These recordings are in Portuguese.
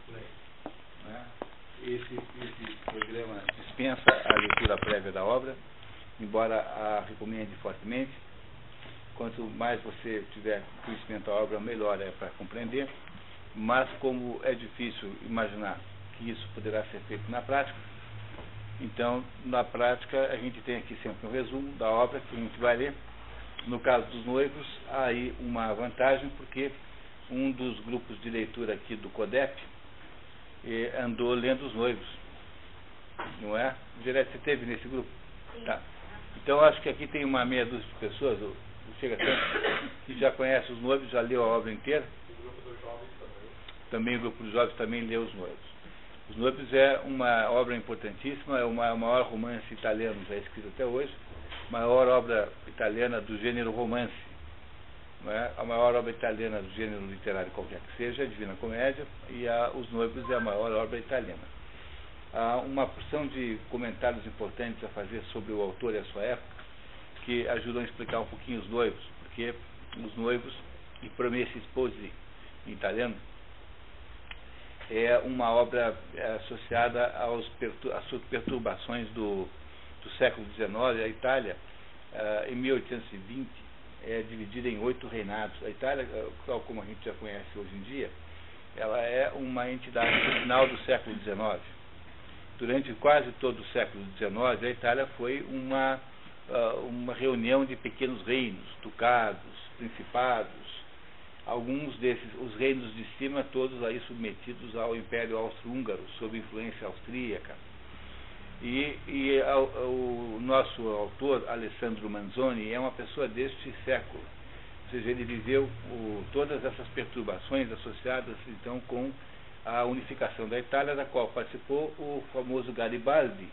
Por aí. Né? Esse programa dispensa a leitura prévia da obra, embora a recomende fortemente. Quanto mais você tiver conhecimento da obra, melhor é para compreender. Mas como é difícil imaginar que isso poderá ser feito na prática, então, na prática, a gente tem aqui sempre um resumo da obra que a gente vai ler. No caso dos noivos, há aí uma vantagem, porque um dos grupos de leitura aqui do CODEP andou lendo os noivos, não é? Direto, você esteve nesse grupo? Sim. Tá. Então, acho que aqui tem uma meia dúzia de pessoas, ou chega tanto, que já conhece os noivos, já leu a obra inteira. O grupo dos jovens também. Também o grupo dos jovens também leu os noivos. Os noivos é uma obra importantíssima, é o maior romance italiano já escrito até hoje, maior obra italiana do gênero romance, não é? A maior obra italiana do gênero literário qualquer que seja, a Divina Comédia, e Os Noivos é a maior obra italiana. Há uma porção de comentários importantes a fazer sobre o autor e a sua época, que ajudam a explicar um pouquinho os noivos, porque os noivos, e Promessi Sposi em italiano, é uma obra associada às perturbações do século XIX. A Itália, em 1820, é dividida em 8 reinados. A Itália, tal como a gente já conhece hoje em dia, ela é uma entidade do final do século XIX. Durante quase todo o século XIX, a Itália foi uma reunião de pequenos reinos, ducados, principados, alguns desses, os reinos de cima, todos aí submetidos ao Império Austro-Húngaro, sob influência austríaca. O nosso autor, Alessandro Manzoni, é uma pessoa deste século. Ou seja, ele viveu todas essas perturbações associadas, então, com a unificação da Itália, da qual participou o famoso Garibaldi,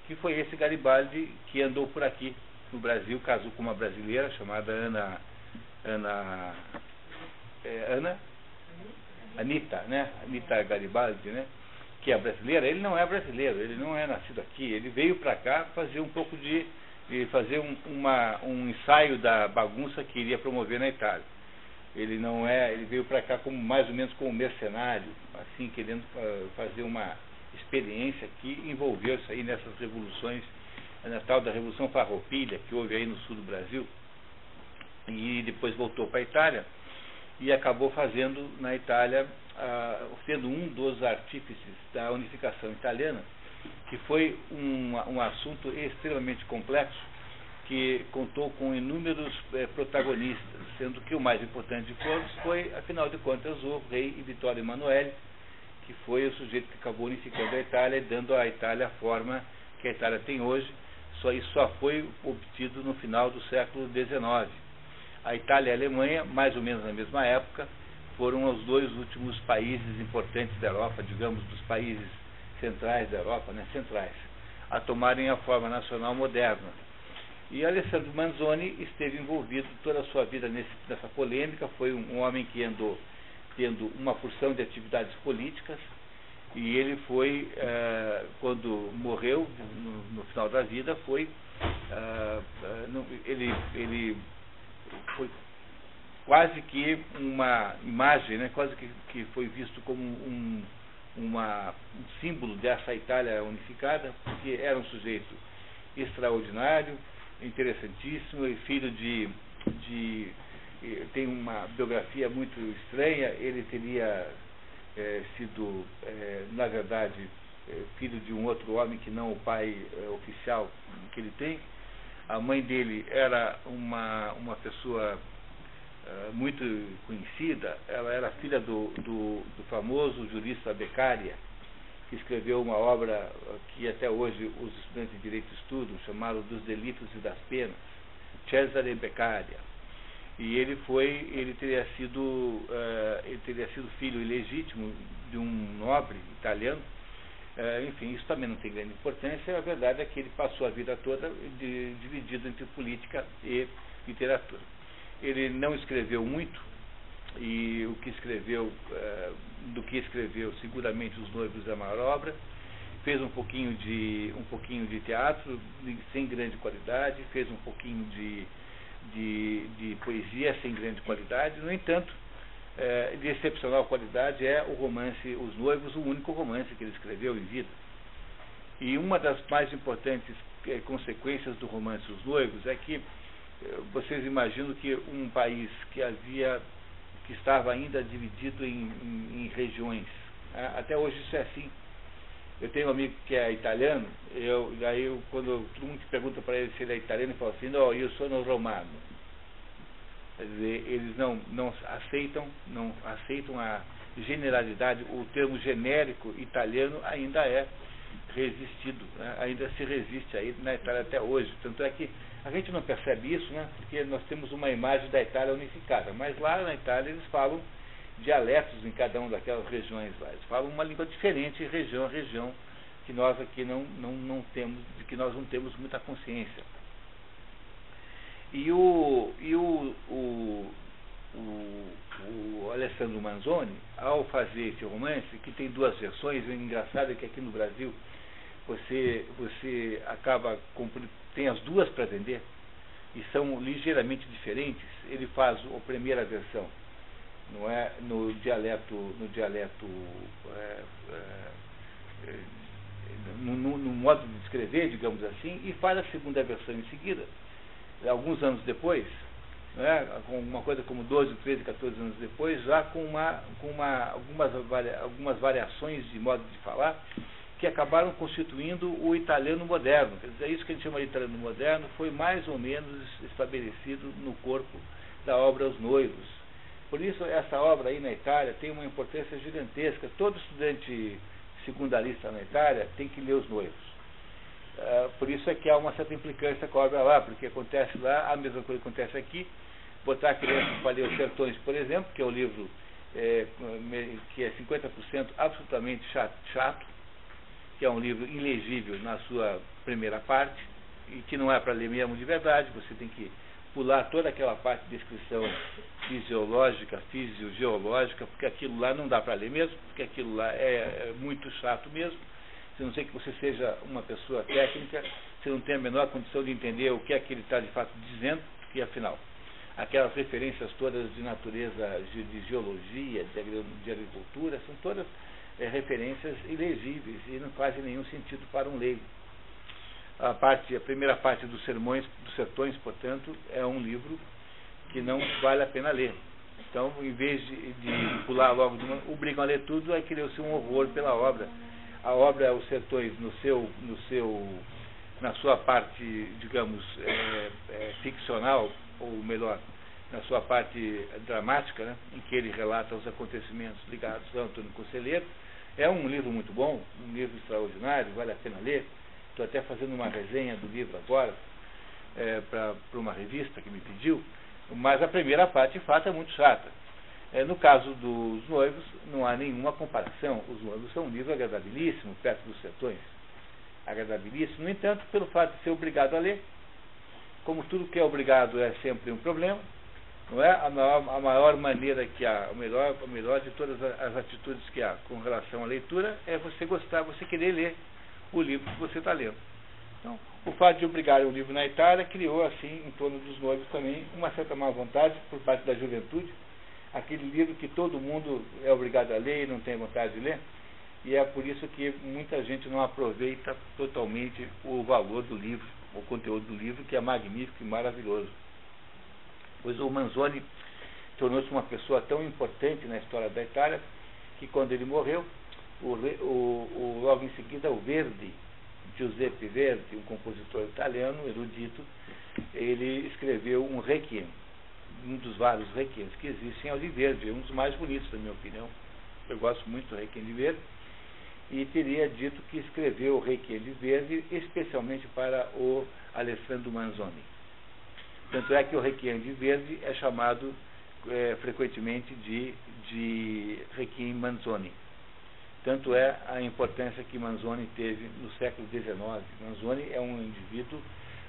que foi esse Garibaldi que andou por aqui no Brasil, casou com uma brasileira chamada Anita, né? Anita Garibaldi, né? Que é brasileira. Ele não é brasileiro, ele não é nascido aqui, ele veio para cá fazer um pouco fazer um ensaio da bagunça que iria promover na Itália. Ele veio para cá como mais ou menos como mercenário, assim, querendo fazer uma experiência que envolveu isso aí nessas revoluções, na tal da Revolução Farroupilha, que houve aí no sul do Brasil, e depois voltou para a Itália, e acabou fazendo na Itália, sendo um dos artífices da unificação italiana, que foi um assunto extremamente complexo, que contou com inúmeros protagonistas, sendo que o mais importante de todos foi, afinal de contas, o rei Vittorio Emanuele, que foi o sujeito que acabou unificando a Itália e dando à Itália a forma que a Itália tem hoje. Isso só foi obtido no final do século XIX. A Itália e a Alemanha, mais ou menos na mesma época, foram os dois últimos países importantes da Europa, digamos, dos países centrais da Europa, né, centrais, a tomarem a forma nacional moderna. E Alessandro Manzoni esteve envolvido toda a sua vida nessa polêmica, foi um homem que andou tendo uma porção de atividades políticas, e ele foi, quando morreu, no final da vida, ele foi quase que uma imagem, né, quase que foi visto como um símbolo dessa Itália unificada, porque era um sujeito extraordinário, interessantíssimo, e filho tem uma biografia muito estranha. Ele teria sido, na verdade, filho de um outro homem que não o pai oficial que ele tem. A mãe dele era uma pessoa muito conhecida. Ela era filha do famoso jurista Beccaria, que escreveu uma obra que até hoje os estudantes de direito estudam, chamada Dos Delitos e das Penas, Cesare Beccaria. E ele teria sido filho ilegítimo de um nobre italiano. Enfim, isso também não tem grande importância. A verdade é que ele passou a vida toda dividido entre política e literatura. Ele não escreveu muito, e do que escreveu, seguramente Os Noivos é a maior obra. Fez um pouquinho de teatro, sem grande qualidade, fez um pouquinho de poesia sem grande qualidade. No entanto, de excepcional qualidade é o romance Os Noivos, o único romance que ele escreveu em vida. E uma das mais importantes consequências do romance Os Noivos é que vocês imaginam que um país que estava ainda dividido em regiões, até hoje isso é assim. Eu tenho um amigo que é italiano, quando todo mundo pergunta para ele se ele é italiano, ele fala assim: não, eu sou romano. Quer dizer, eles não aceitam a generalidade, o termo genérico italiano ainda é resistido, né? Ainda se resiste aí na Itália até hoje. Tanto é que a gente não percebe isso, né? Porque nós temos uma imagem da Itália unificada, mas lá na Itália eles falam dialetos em cada uma daquelas regiões lá. Eles falam uma língua diferente região a região, que nós aqui não temos, de que nós não temos muita consciência. E o Alessandro Manzoni, ao fazer esse romance, que tem duas versões, o engraçado é que aqui no Brasil você tem as duas para vender, e são ligeiramente diferentes. Ele faz a primeira versão, não é, no dialeto no modo de escrever, digamos assim, e faz a segunda versão em seguida, alguns anos depois, né, uma coisa como 12, 13, 14 anos depois, já com algumas variações de modo de falar que acabaram constituindo o italiano moderno. Quer dizer, isso que a gente chama de italiano moderno foi mais ou menos estabelecido no corpo da obra Os Noivos. Por isso, essa obra aí na Itália tem uma importância gigantesca. Todo estudante secundarista na Itália tem que ler Os Noivos. Por isso é que há uma certa implicância com a obra lá, porque acontece lá a mesma coisa que acontece aqui. Botar crianças para ler Os Sertões, por exemplo, que é um livro que é 50% absolutamente chato, que é um livro ilegível na sua primeira parte, e que não é para ler mesmo de verdade. Você tem que pular toda aquela parte de descrição fisiogeológica, porque aquilo lá não dá para ler mesmo, porque aquilo lá é muito chato mesmo. Se não sei que você seja uma pessoa técnica, você não tem a menor condição de entender o que é que ele está de fato dizendo, porque afinal, aquelas referências todas de natureza, de geologia, de agricultura, são todas referências ilegíveis e não fazem nenhum sentido para um leigo. A primeira parte dos Sertões, portanto, é um livro que não vale a pena ler. Então, em vez de pular logo, obrigam a ler tudo, aí criou-se um horror pela obra. A obra Os Sertões, na sua parte, digamos, ficcional, ou melhor, na sua parte dramática, né, em que ele relata os acontecimentos ligados a Antônio Conselheiro, é um livro muito bom, um livro extraordinário, vale a pena ler. Estou até fazendo uma resenha do livro agora, para uma revista que me pediu, mas a primeira parte, de fato, é muito chata. No caso dos Noivos, não há nenhuma comparação. Os Noivos são um livro agradabilíssimo, perto dos Sertões. Agradabilíssimo, no entanto, pelo fato de ser obrigado a ler, como tudo que é obrigado é sempre um problema, não é? A maior maneira que há, a melhor de todas as atitudes que há com relação à leitura é você gostar, você querer ler o livro que você está lendo. Então, o fato de obrigar o livro na Itália criou, assim, em torno dos noivos também, uma certa má vontade por parte da juventude, aquele livro que todo mundo é obrigado a ler e não tem vontade de ler, e é por isso que muita gente não aproveita totalmente o valor do livro, o conteúdo do livro, que é magnífico e maravilhoso. Pois o Manzoni tornou-se uma pessoa tão importante na história da Itália que quando ele morreu, logo em seguida o Verdi, Giuseppe Verdi, um compositor italiano erudito, ele escreveu um requiem, um dos vários requiems que existem, é o de Verdi, um dos mais bonitos, na minha opinião. Eu gosto muito do requiem de Verdi, e teria dito que escreveu o requiem de Verdi especialmente para o Alessandro Manzoni. Tanto é que o requiem de Verdi é chamado frequentemente de requiem Manzoni. Tanto é a importância que Manzoni teve no século XIX. Manzoni é um indivíduo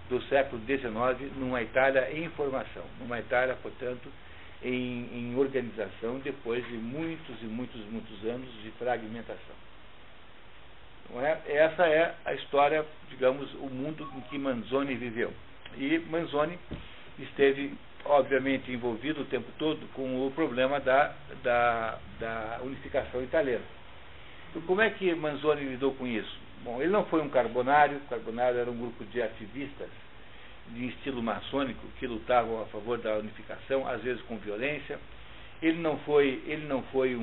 do século XIX numa Itália em formação, numa Itália, portanto, em organização, depois de muitos e muitos anos de fragmentação. Não é? Essa é a história, digamos, o mundo em que Manzoni viveu. E Manzoni esteve obviamente, envolvido o tempo todo com o problema da unificação italiana. E como é que Manzoni lidou com isso? Bom, ele não foi um carbonário. O carbonário era um grupo de ativistas de estilo maçônico que lutavam a favor da unificação, às vezes com violência. Ele não foi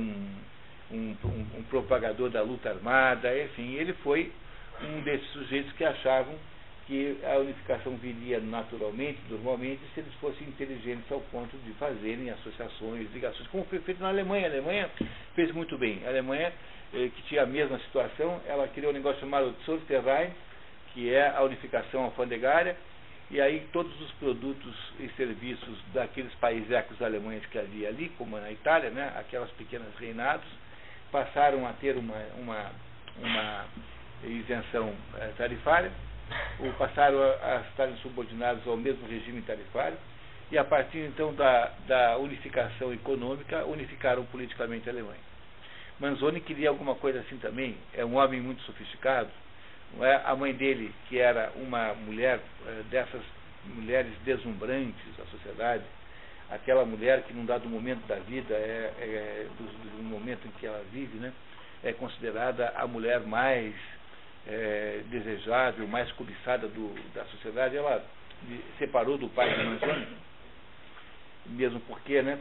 um propagador da luta armada, enfim, ele foi um desses sujeitos que achavam que a unificação viria naturalmente, normalmente, se eles fossem inteligentes ao ponto de fazerem associações, ligações, como foi feito na Alemanha. A Alemanha fez muito bem. A Alemanha, que tinha a mesma situação, ela criou um negócio chamado Zollverein, que é a unificação alfandegária, e aí todos os produtos e serviços daqueles países alemães que havia ali, como na Itália, né, aquelas pequenas reinados, passaram a ter uma isenção tarifária, ou passaram a estarem subordinados ao mesmo regime tarifário, e a partir então da unificação econômica, unificaram politicamente a Alemanha. Manzoni queria alguma coisa assim também. É um homem muito sofisticado. Não é? A mãe dele, que era uma mulher dessas mulheres deslumbrantes da sociedade, aquela mulher que num dado momento da vida, do momento em que ela vive, né, é considerada a mulher mais desejável, mais cobiçada da sociedade. Ela separou do pai de Manzoni, mesmo porque, né,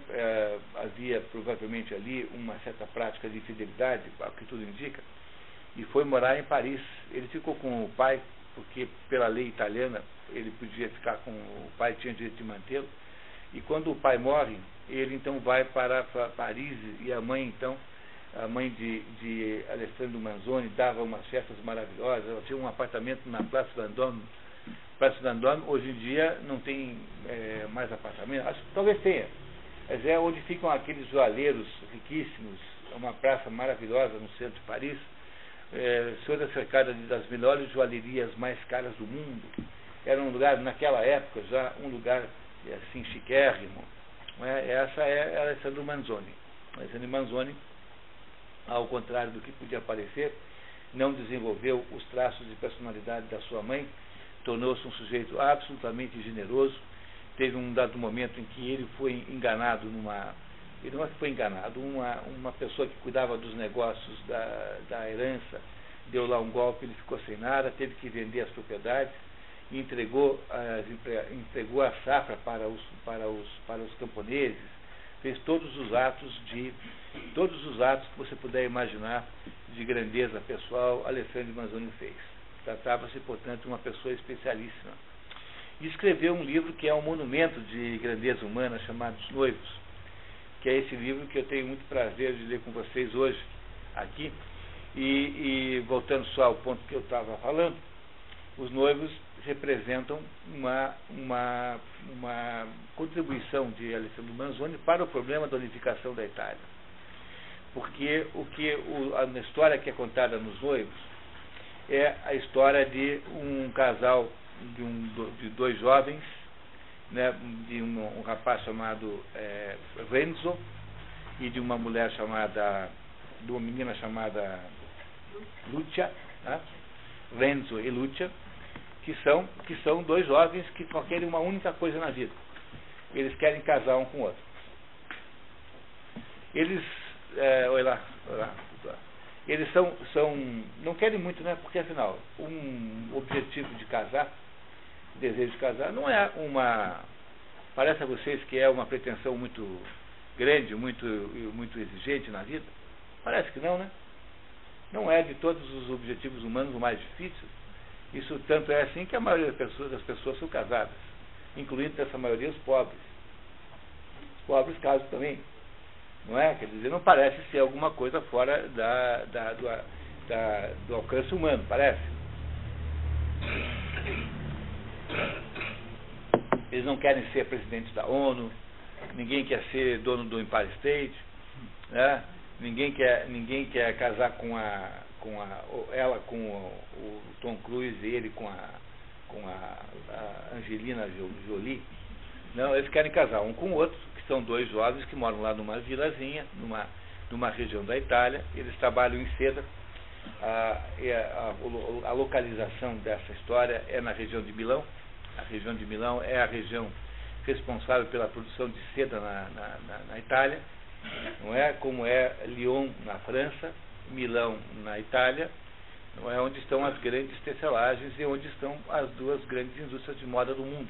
havia provavelmente ali uma certa prática de fidelidade, ao que tudo indica, e foi morar em Paris. Ele ficou com o pai, porque pela lei italiana ele podia ficar com o pai, tinha direito de mantê-lo, e quando o pai morre, ele então vai para Paris, e a mãe então, a mãe de Alessandro Manzoni, dava umas festas maravilhosas. Ela tinha um apartamento na Place Vendôme. Place Vendôme hoje em dia não tem mais apartamento, talvez tenha, mas é onde ficam aqueles joalheiros riquíssimos, uma praça maravilhosa no centro de Paris, toda cercada das melhores joalherias mais caras do mundo. Era um lugar, naquela época, já um lugar assim chiquérrimo. Essa é Alessandro Manzoni. Alessandro Manzoni, ao contrário do que podia parecer, não desenvolveu os traços de personalidade da sua mãe, tornou-se um sujeito absolutamente generoso. Teve um dado momento em que ele foi enganado ele não é que foi enganado, uma pessoa que cuidava dos negócios da herança, deu lá um golpe, ele ficou sem nada, teve que vender as propriedades, e entregou a safra para os camponeses, fez todos os atos que você puder imaginar de grandeza pessoal. Alessandro Manzoni fez. Tratava-se, portanto, de uma pessoa especialíssima. E escreveu um livro que é um monumento de grandeza humana, chamado Os Noivos, que é esse livro que eu tenho muito prazer de ler com vocês hoje, aqui. E voltando só ao ponto que eu estava falando, Os Noivos representam uma contribuição de Alessandro Manzoni para o problema da unificação da Itália. Porque a história que é contada nos Noivos é a história de um casal, de dois jovens, né, de um rapaz chamado Renzo e de uma mulher de uma menina chamada Lucia, né? Renzo e Lucia, que são dois jovens que querem uma única coisa na vida. Eles querem casar um com o outro. Eles olha lá. Eles não querem muito, né? Porque afinal, um objetivo de casar, desejo de casar, não é parece a vocês que é uma pretensão muito grande, muito exigente na vida? Parece que não, né? Não é de todos os objetivos humanos o mais difícil. Isso tanto é assim que a maioria das pessoas são casadas, incluindo dessa maioria os pobres. Os pobres casam também. Não é? Quer dizer, não parece ser alguma coisa fora do alcance humano, parece. Eles não querem ser presidentes da ONU, ninguém quer ser dono do Empire State, né? Ninguém quer casar ela com o Tom Cruise e ele com a Angelina Jolie. Não, eles querem casar um com o outro, que são dois jovens que moram lá numa vilazinha, numa região da Itália. Eles trabalham em seda. A localização dessa história é na região de Milão. A região de Milão é a região responsável pela produção de seda na Itália, não é? Como é Lyon na França, Milão na Itália, não é? Onde estão as grandes tecelagens e onde estão as duas grandes indústrias de moda do mundo.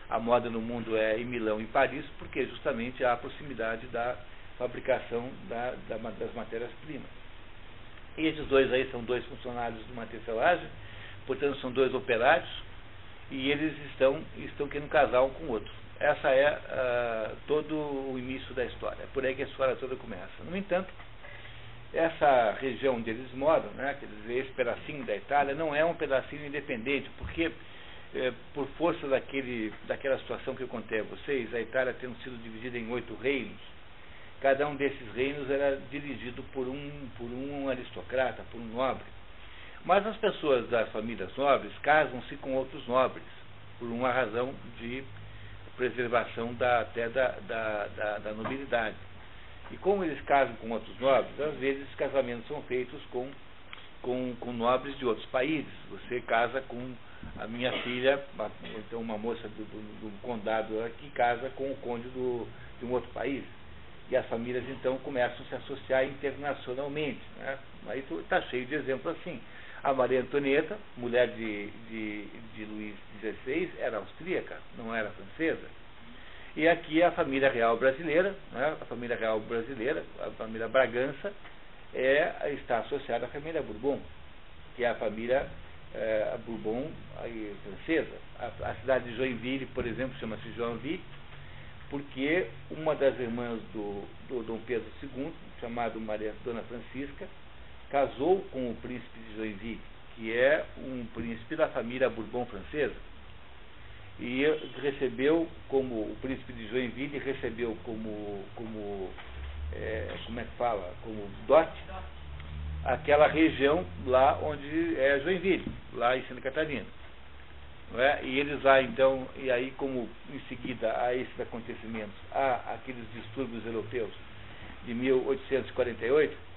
A moda no mundo é em Milão e Paris, porque justamente há a proximidade da fabricação das matérias-primas. E esses dois aí são dois funcionários de uma tecelagem, portanto são dois operários, e eles estão querendo casar um com o outro. Essa é todo o início da história. É por aí que a história toda começa. No entanto, essa região onde eles moram, né, quer dizer, esse pedacinho da Itália, não é um pedacinho independente, porque por força daquela situação que eu contei a vocês, a Itália tendo sido dividida em 8 reinos, cada um desses reinos era dirigido por um aristocrata, por um nobre. Mas as pessoas das famílias nobres casam-se com outros nobres, por uma razão de preservação até da nobilidade. E como eles casam com outros nobres, às vezes os casamentos são feitos com nobres de outros países. Você casa com a minha filha, então uma moça do condado aqui casa com o conde de um outro país. E as famílias então começam a se associar internacionalmente, né? Aí está cheio de exemplos assim. A Maria Antonieta, mulher de Luís XVI, era austríaca, não era francesa. E aqui a família real brasileira, né? A família real brasileira, a família Bragança, está associada à família Bourbon, que é a família Bourbon francesa. A cidade de Joinville, por exemplo, chama-se Joinville, porque uma das irmãs do Dom Pedro II, chamada Dona Francisca, casou com o príncipe de Joinville, que é um príncipe da família Bourbon francesa, e recebeu o príncipe de Joinville recebeu como dote aquela região lá onde é Joinville, lá em Santa Catarina. Não é? E eles lá então, e aí como em seguida a esses acontecimentos, há aqueles distúrbios europeus de 1848,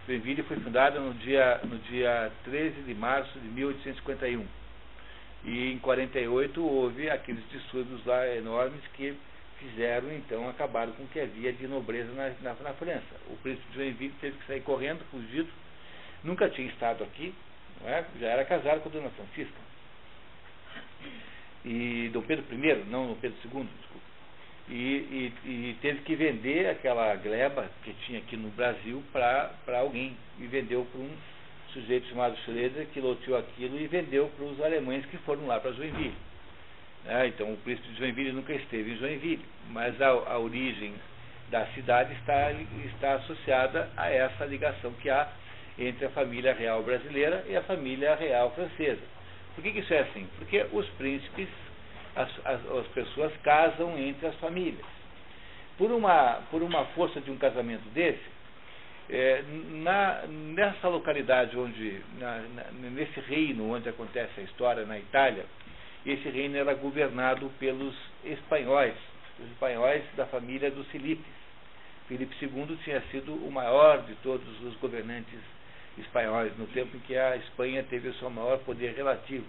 Joinville foi fundada no dia 13 de março de 1851. E em 48 houve aqueles distúrbios lá enormes que fizeram, então, acabaram com o que havia de nobreza na França. O príncipe de Joinville teve que sair correndo, fugido, nunca tinha estado aqui, não é? Já era casado com a Dona Francisca. E Dom Pedro I, não Dom Pedro II, desculpa. E teve que vender aquela gleba que tinha aqui no Brasil para alguém, e vendeu para um sujeito chamado Schroeder, que loteou aquilo e vendeu para os alemães que foram lá para Joinville. Então o príncipe de Joinville nunca esteve em Joinville, mas a origem da cidade está associada a essa ligação que há entre a família real brasileira e a família real francesa. Por que isso é assim? Porque os príncipes, as pessoas casam entre as famílias. Por uma força de um casamento desse, nessa localidade nesse reino onde acontece a história, na Itália, esse reino era governado pelos espanhóis, os espanhóis da família dos Filipes. Filipe II tinha sido o maior de todos os governantes espanhóis, no tempo em que a Espanha teve o seu maior poder relativo.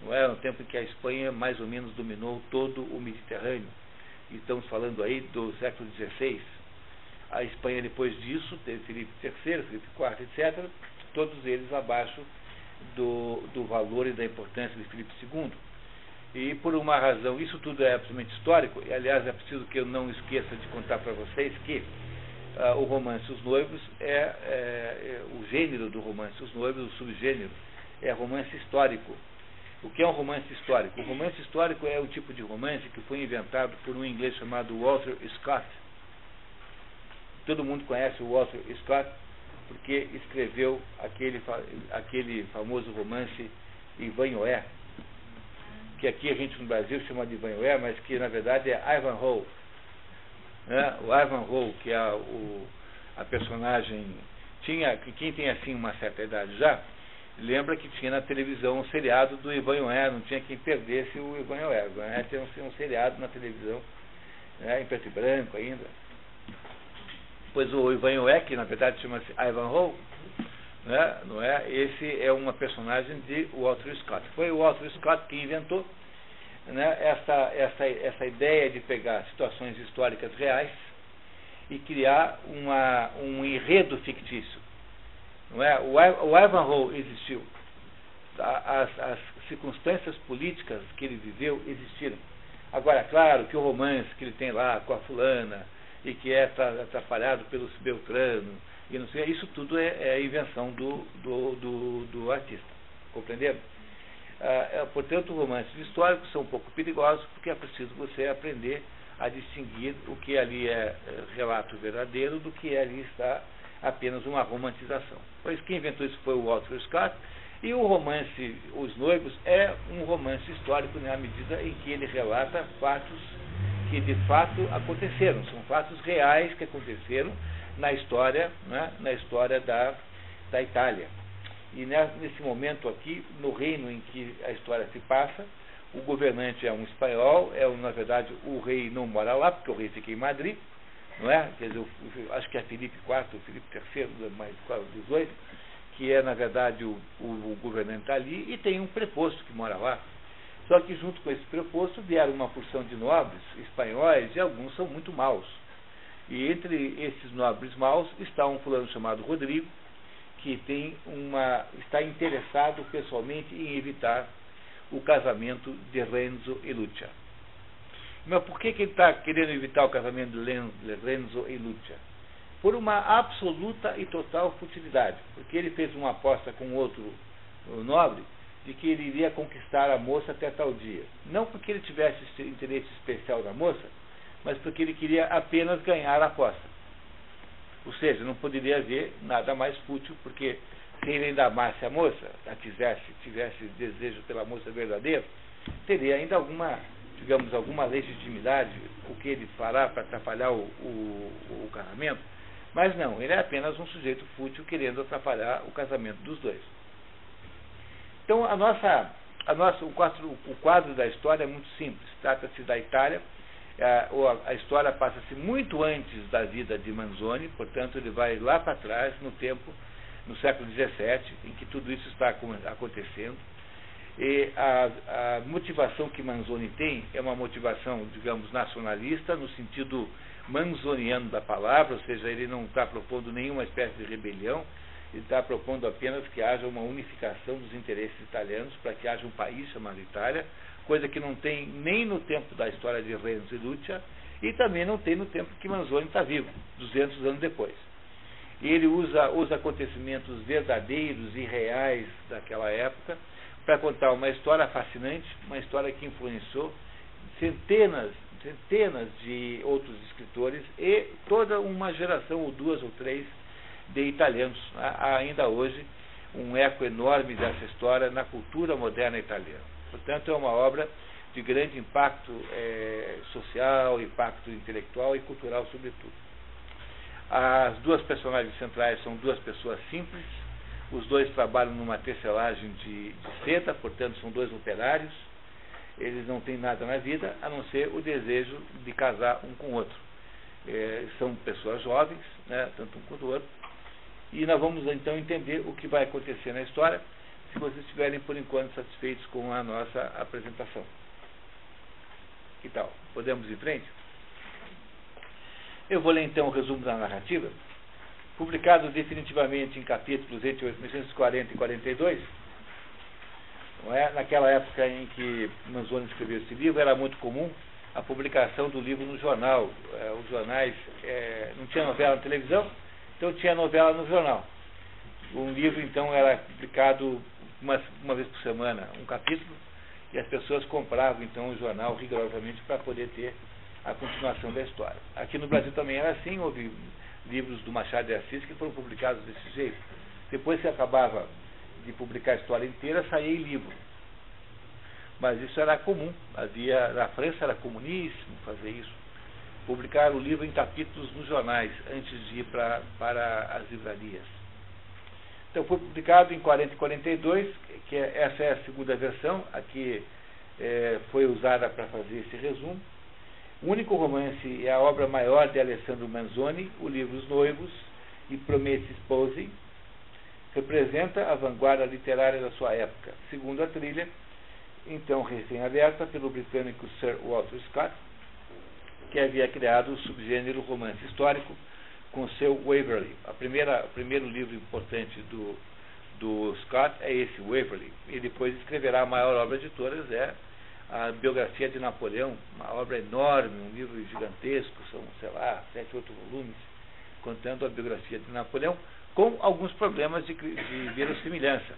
Não é? No tempo em que a Espanha mais ou menos dominou todo o Mediterrâneo. E estamos falando aí do século XVI. A Espanha, depois disso, teve Filipe III, Filipe IV, etc., todos eles abaixo do valor e da importância de Filipe II. E por uma razão, isso tudo é absolutamente histórico, e aliás é preciso que eu não esqueça de contar para vocês que o romance Os Noivos o gênero do romance Os Noivos, o subgênero, é romance histórico. O que é um romance histórico? O romance histórico é o tipo de romance que foi inventado por um inglês chamado Walter Scott. Todo mundo conhece o Walter Scott porque escreveu aquele famoso romance Ivanhoé, que aqui a gente no Brasil chama de Ivanhoé, mas que na verdade é Ivanhoe. Né? O Ivanhoe, que é a personagem, quem tem assim uma certa idade já, lembra que tinha na televisão um seriado do Ivanhoé, não tinha quem perdesse o Ivanhoé. O Ivanhoé tem um seriado na televisão, né, em preto e branco ainda. Pois o Ivanhoé, que na verdade chama-se Ivanhoe, né, não é? Esse é uma personagem de Walter Scott. Foi o Walter Scott que inventou. né, essa ideia de pegar situações históricas reais e criar um enredo fictício. Não é? O Ivanhoe existiu. As circunstâncias políticas que ele viveu existiram. Agora, claro que o romance que ele tem lá com a fulana e que é atrapalhado pelo Beltrano, e não sei, isso tudo é invenção do artista. Compreenderam? Portanto, romances históricos são um pouco perigosos porque é preciso você aprender a distinguir o que ali é relato verdadeiro do que ali está apenas uma romantização. Pois quem inventou isso foi o Walter Scott, e o romance Os Noivos é um romance histórico na medida em que ele relata fatos que de fato aconteceram, são fatos reais que aconteceram na história, né, na história da Itália. E nesse momento aqui, no reino em que a história se passa, o governante é um espanhol, na verdade o rei não mora lá, porque o rei fica em Madrid, não é? Quer dizer, acho que é Filipe IV, Filipe III, mais XVIII, que é na verdade o governante ali, e tem um preposto que mora lá. Só que junto com esse preposto vieram uma porção de nobres espanhóis, e alguns são muito maus. E entre esses nobres maus está um fulano chamado Rodrigo, que está interessado pessoalmente em evitar o casamento de Renzo e Lucia. Mas por que ele está querendo evitar o casamento de Renzo e Lucia? Por uma absoluta e total futilidade. Porque ele fez uma aposta com outro nobre de que ele iria conquistar a moça até tal dia. Não porque ele tivesse interesse especial na moça, mas porque ele queria apenas ganhar a aposta. Ou seja, não poderia haver nada mais fútil, porque se ele ainda amasse a moça, tivesse desejo pela moça verdadeira, teria ainda alguma legitimidade o que ele fará para atrapalhar o casamento. Mas não, ele é apenas um sujeito fútil querendo atrapalhar o casamento dos dois. Então, o quadro da história é muito simples. Trata-se da Itália. A história passa-se muito antes da vida de Manzoni, portanto, ele vai lá para trás, no tempo, no século XVII, em que tudo isso está acontecendo. E a motivação que Manzoni tem é uma motivação, digamos, nacionalista, no sentido manzoniano da palavra, ou seja, ele não está propondo nenhuma espécie de rebelião, ele está propondo apenas que haja uma unificação dos interesses italianos para que haja um país chamado Itália, coisa que não tem nem no tempo da história de Renzo e Lucia e também não tem no tempo que Manzoni está vivo, 200 anos depois. E ele usa os acontecimentos verdadeiros e reais daquela época para contar uma história fascinante, uma história que influenciou centenas de outros escritores e toda uma geração, ou duas ou três, de italianos. Há ainda hoje um eco enorme dessa história na cultura moderna italiana. Portanto, é uma obra de grande impacto social, impacto intelectual e cultural, sobretudo. As duas personagens centrais são duas pessoas simples, os dois trabalham numa tecelagem de seda, portanto, são dois operários. Eles não têm nada na vida, a não ser o desejo de casar um com o outro. São pessoas jovens, né, tanto um quanto o outro. E nós vamos, então, entender o que vai acontecer na história, se vocês estiverem, por enquanto, satisfeitos com a nossa apresentação. Que tal? Podemos ir em frente? Eu vou ler, então, o resumo da narrativa. Publicado definitivamente em capítulos entre 1840 e 42, não é? Naquela época em que Manzoni escreveu esse livro, era muito comum a publicação do livro no jornal. Os jornais, não tinha novela na televisão, então tinha novela no jornal. Um livro, então, era publicado uma vez por semana, um capítulo, e as pessoas compravam, então, o jornal rigorosamente para poder ter a continuação da história. Aqui no Brasil também era assim, houve livros do Machado de Assis que foram publicados desse jeito. Depois que acabava de publicar a história inteira, saía em livro. Mas isso era comum. Na França era comuníssimo fazer isso. Publicar o livro em capítulos nos jornais, antes de ir para as livrarias. Então foi publicado em 40 e 42, essa é a segunda versão, aqui foi usada para fazer esse resumo. O único romance é a obra maior de Alessandro Manzoni, o livro Os Noivos e Promessi Sposi, representa a vanguarda literária da sua época. Segundo a trilha, então recém-aberta pelo britânico Sir Walter Scott, que havia criado o subgênero romance histórico com seu Waverley. O primeiro livro importante do Scott é esse, Waverley. E depois escreverá a maior obra de todas, é a biografia de Napoleão, uma obra enorme, um livro gigantesco, são, sei lá, 7, 8 volumes, contando a biografia de Napoleão, com alguns problemas de verossimilhança.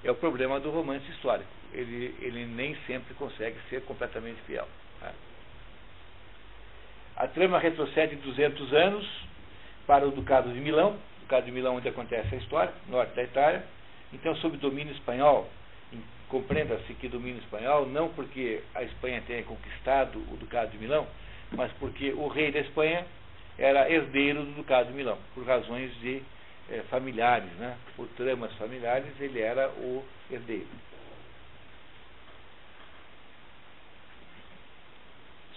É o problema do romance histórico. Ele nem sempre consegue ser completamente fiel. Tá? A trama retrocede 200 anos para o Ducado de Milão, Ducado de Milão onde acontece a história, norte da Itália. Então, sob domínio espanhol, compreenda-se que domínio espanhol não porque a Espanha tenha conquistado o Ducado de Milão, mas porque o rei da Espanha era herdeiro do Ducado de Milão, por razões de familiares, né? Por tramas familiares, ele era o herdeiro.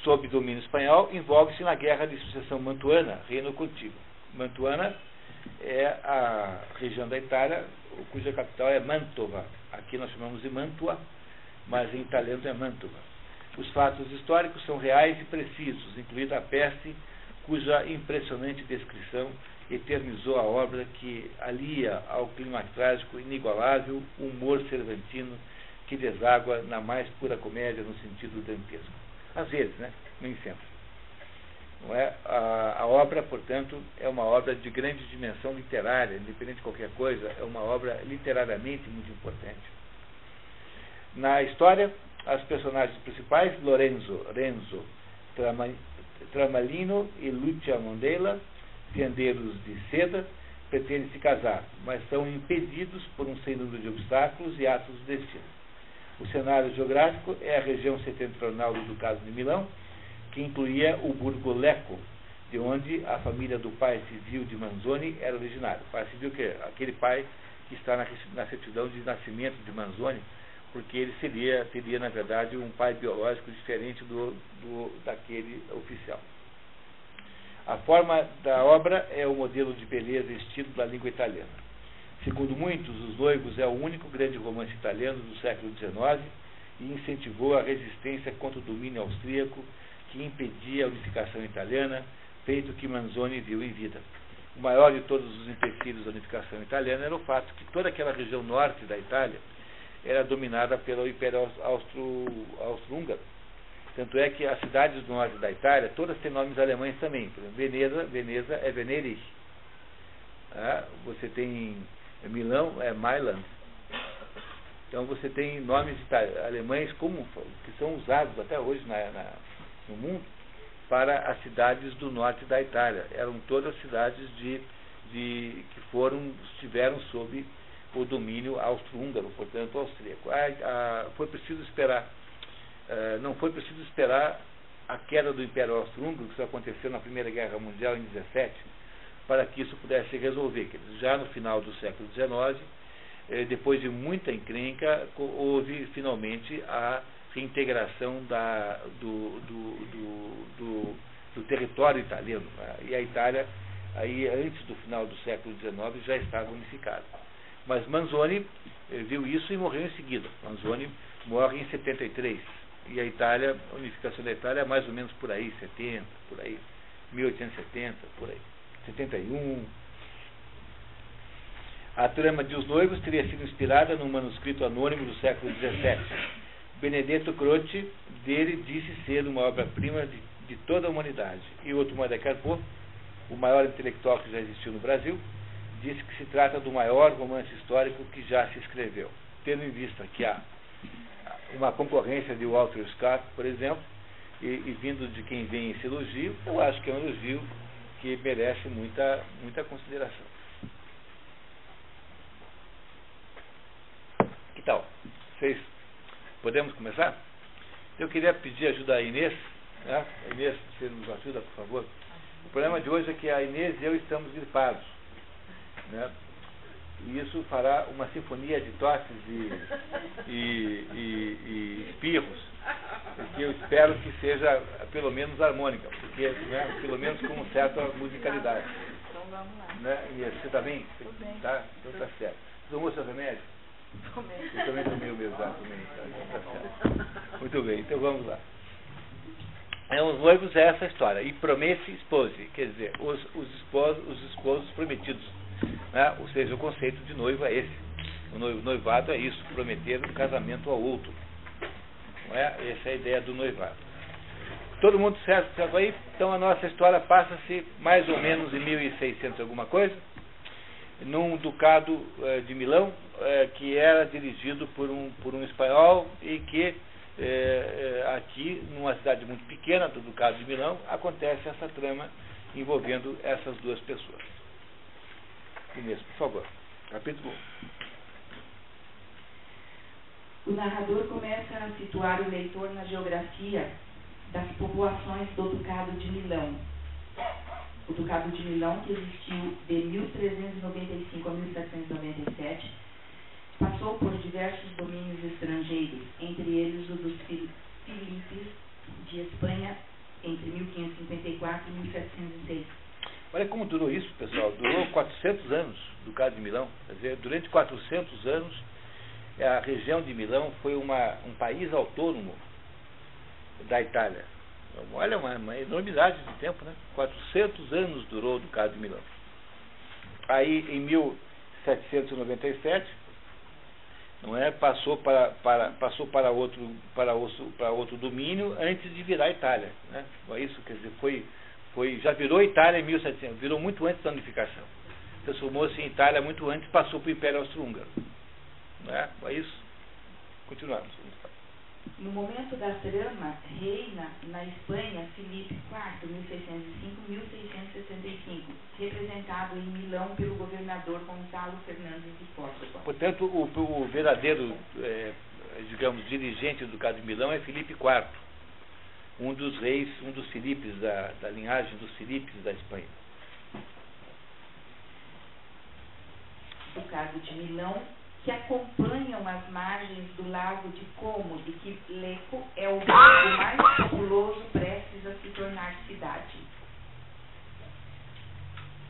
Sob domínio espanhol, envolve-se na Guerra de Sucessão Mantuana, reino contíguo. Mantuana é a região da Itália cuja capital é Mantova. Aqui nós chamamos de Mantua, mas em italiano é Mantova. Os fatos históricos são reais e precisos, incluída a peste, cuja impressionante descrição eternizou a obra, que alia ao clima trágico inigualável o humor cervantino que deságua na mais pura comédia no sentido dantesco. Às vezes, né? Nem sempre. Não é? A obra, portanto, é uma obra de grande dimensão literária, independente de qualquer coisa, é uma obra literariamente muito importante. Na história, as personagens principais, Renzo, Tramalino e Lucia Mondela, tendeiros de seda, pretendem se casar, mas são impedidos por um sem número de obstáculos e atos do destino. O cenário geográfico é a região setentrional do Ducado de Milão, que incluía o Burgo Lecco, de onde a família do pai civil de Manzoni era originária. O pai civil, que é aquele pai que está na certidão de nascimento de Manzoni, porque ele teria, na verdade, um pai biológico diferente daquele oficial. A forma da obra é o modelo de beleza e estilo da língua italiana. Segundo muitos, Os Noivos é o único grande romance italiano do século XIX e incentivou a resistência contra o domínio austríaco que impedia a unificação italiana, feito que Manzoni viu em vida. O maior de todos os empecilhos da unificação italiana era o fato que toda aquela região norte da Itália era dominada pelo Império Austro-Húngaro. Tanto é que as cidades do norte da Itália, todas têm nomes alemães também. Por exemplo, Veneza é Venedig. Você tem Milão, é Mailand. Então você tem nomes alemães que são usados até hoje no mundo para as cidades do norte da Itália. Eram todas cidades que estiveram sob o domínio austro-húngaro, portanto austríaco. Foi preciso esperar. Não foi preciso esperar a queda do Império Austro-Húngaro, que isso aconteceu na Primeira Guerra Mundial em 17, para que isso pudesse se resolver. Já no final do século XIX, depois de muita encrenca, houve finalmente a reintegração do território italiano. E a Itália, aí, antes do final do século XIX, já estava unificada. Mas Manzoni viu isso e morreu em seguida. Manzoni morre em 73. E a unificação da Itália é mais ou menos por aí, 70, por aí, 1870, por aí, 71. A trama de Os Noivos teria sido inspirada num manuscrito anônimo do século XVII. Benedetto Croce dele disse ser uma obra-prima de toda a humanidade. E Otmar de Carpo, o maior intelectual que já existiu no Brasil, disse que se trata do maior romance histórico que já se escreveu. Tendo em vista que há uma concorrência de Walter Scott, por exemplo, e vindo de quem vem esse elogio, eu acho que é um elogio que merece muita consideração. Que tal? Vocês podemos começar? Eu queria pedir ajuda à Inês, né? Inês, você nos ajuda, por favor? O problema de hoje é que a Inês e eu estamos gripados, né? E isso fará uma sinfonia de tosses e espirros, que eu espero que seja pelo menos harmônica, porque, né, pelo menos com uma certa musicalidade. Então vamos lá. Né? E você está bem? Tudo bem. Tá? Então está certo. Tomou seu remédio? Eu também tomei o mesmo, tá? Muito bem, então vamos lá. Os noivos é essa história. E promesse espose, quer dizer, os esposos prometidos. Né? Ou seja, o conceito de noivo é esse. O noivado é isso, prometer um casamento ao outro. Não é? Essa é a ideia do noivado. Todo mundo certo aí? Então a nossa história passa-se mais ou menos em 1600 alguma coisa, num ducado de Milão, que era dirigido por um espanhol e que aqui, numa cidade muito pequena do ducado de Milão, acontece essa trama envolvendo essas duas pessoas. Inês, por favor, capítulo 1. O narrador começa a situar o leitor na geografia das populações do Ducado de Milão. O Ducado de Milão, que existiu de 1395 a 1797, passou por diversos domínios estrangeiros, entre eles o dos Filipes de Espanha, entre 1554 e 1706. Olha como durou isso, pessoal. Durou 400 anos, o Ducado de Milão. Quer dizer, durante 400 anos, a região de Milão foi um país autônomo da Itália. Olha, uma enormidade de tempo, né? 400 anos durou o Ducado de Milão. Aí, em 1797, não é, passou para outro domínio antes de virar Itália, né? Isso, quer dizer, já virou Itália em 1700, virou muito antes da unificação. Transformou-se em Itália muito antes, passou para o Império Austro-Húngaro. Não é? Isso. Continuamos. No momento da trama, reina na Espanha Filipe IV, 1605-1665, representado em Milão pelo governador Gonçalo Fernandes de Córdoba. Portanto, o verdadeiro, digamos, dirigente do Ducado de Milão é Filipe IV, um dos reis, um dos Filipes, da linhagem dos Filipes da Espanha. Ducado de Milão, que acompanham as margens do lago de Como, de que Lecco é o bairro mais populoso prestes a se tornar cidade.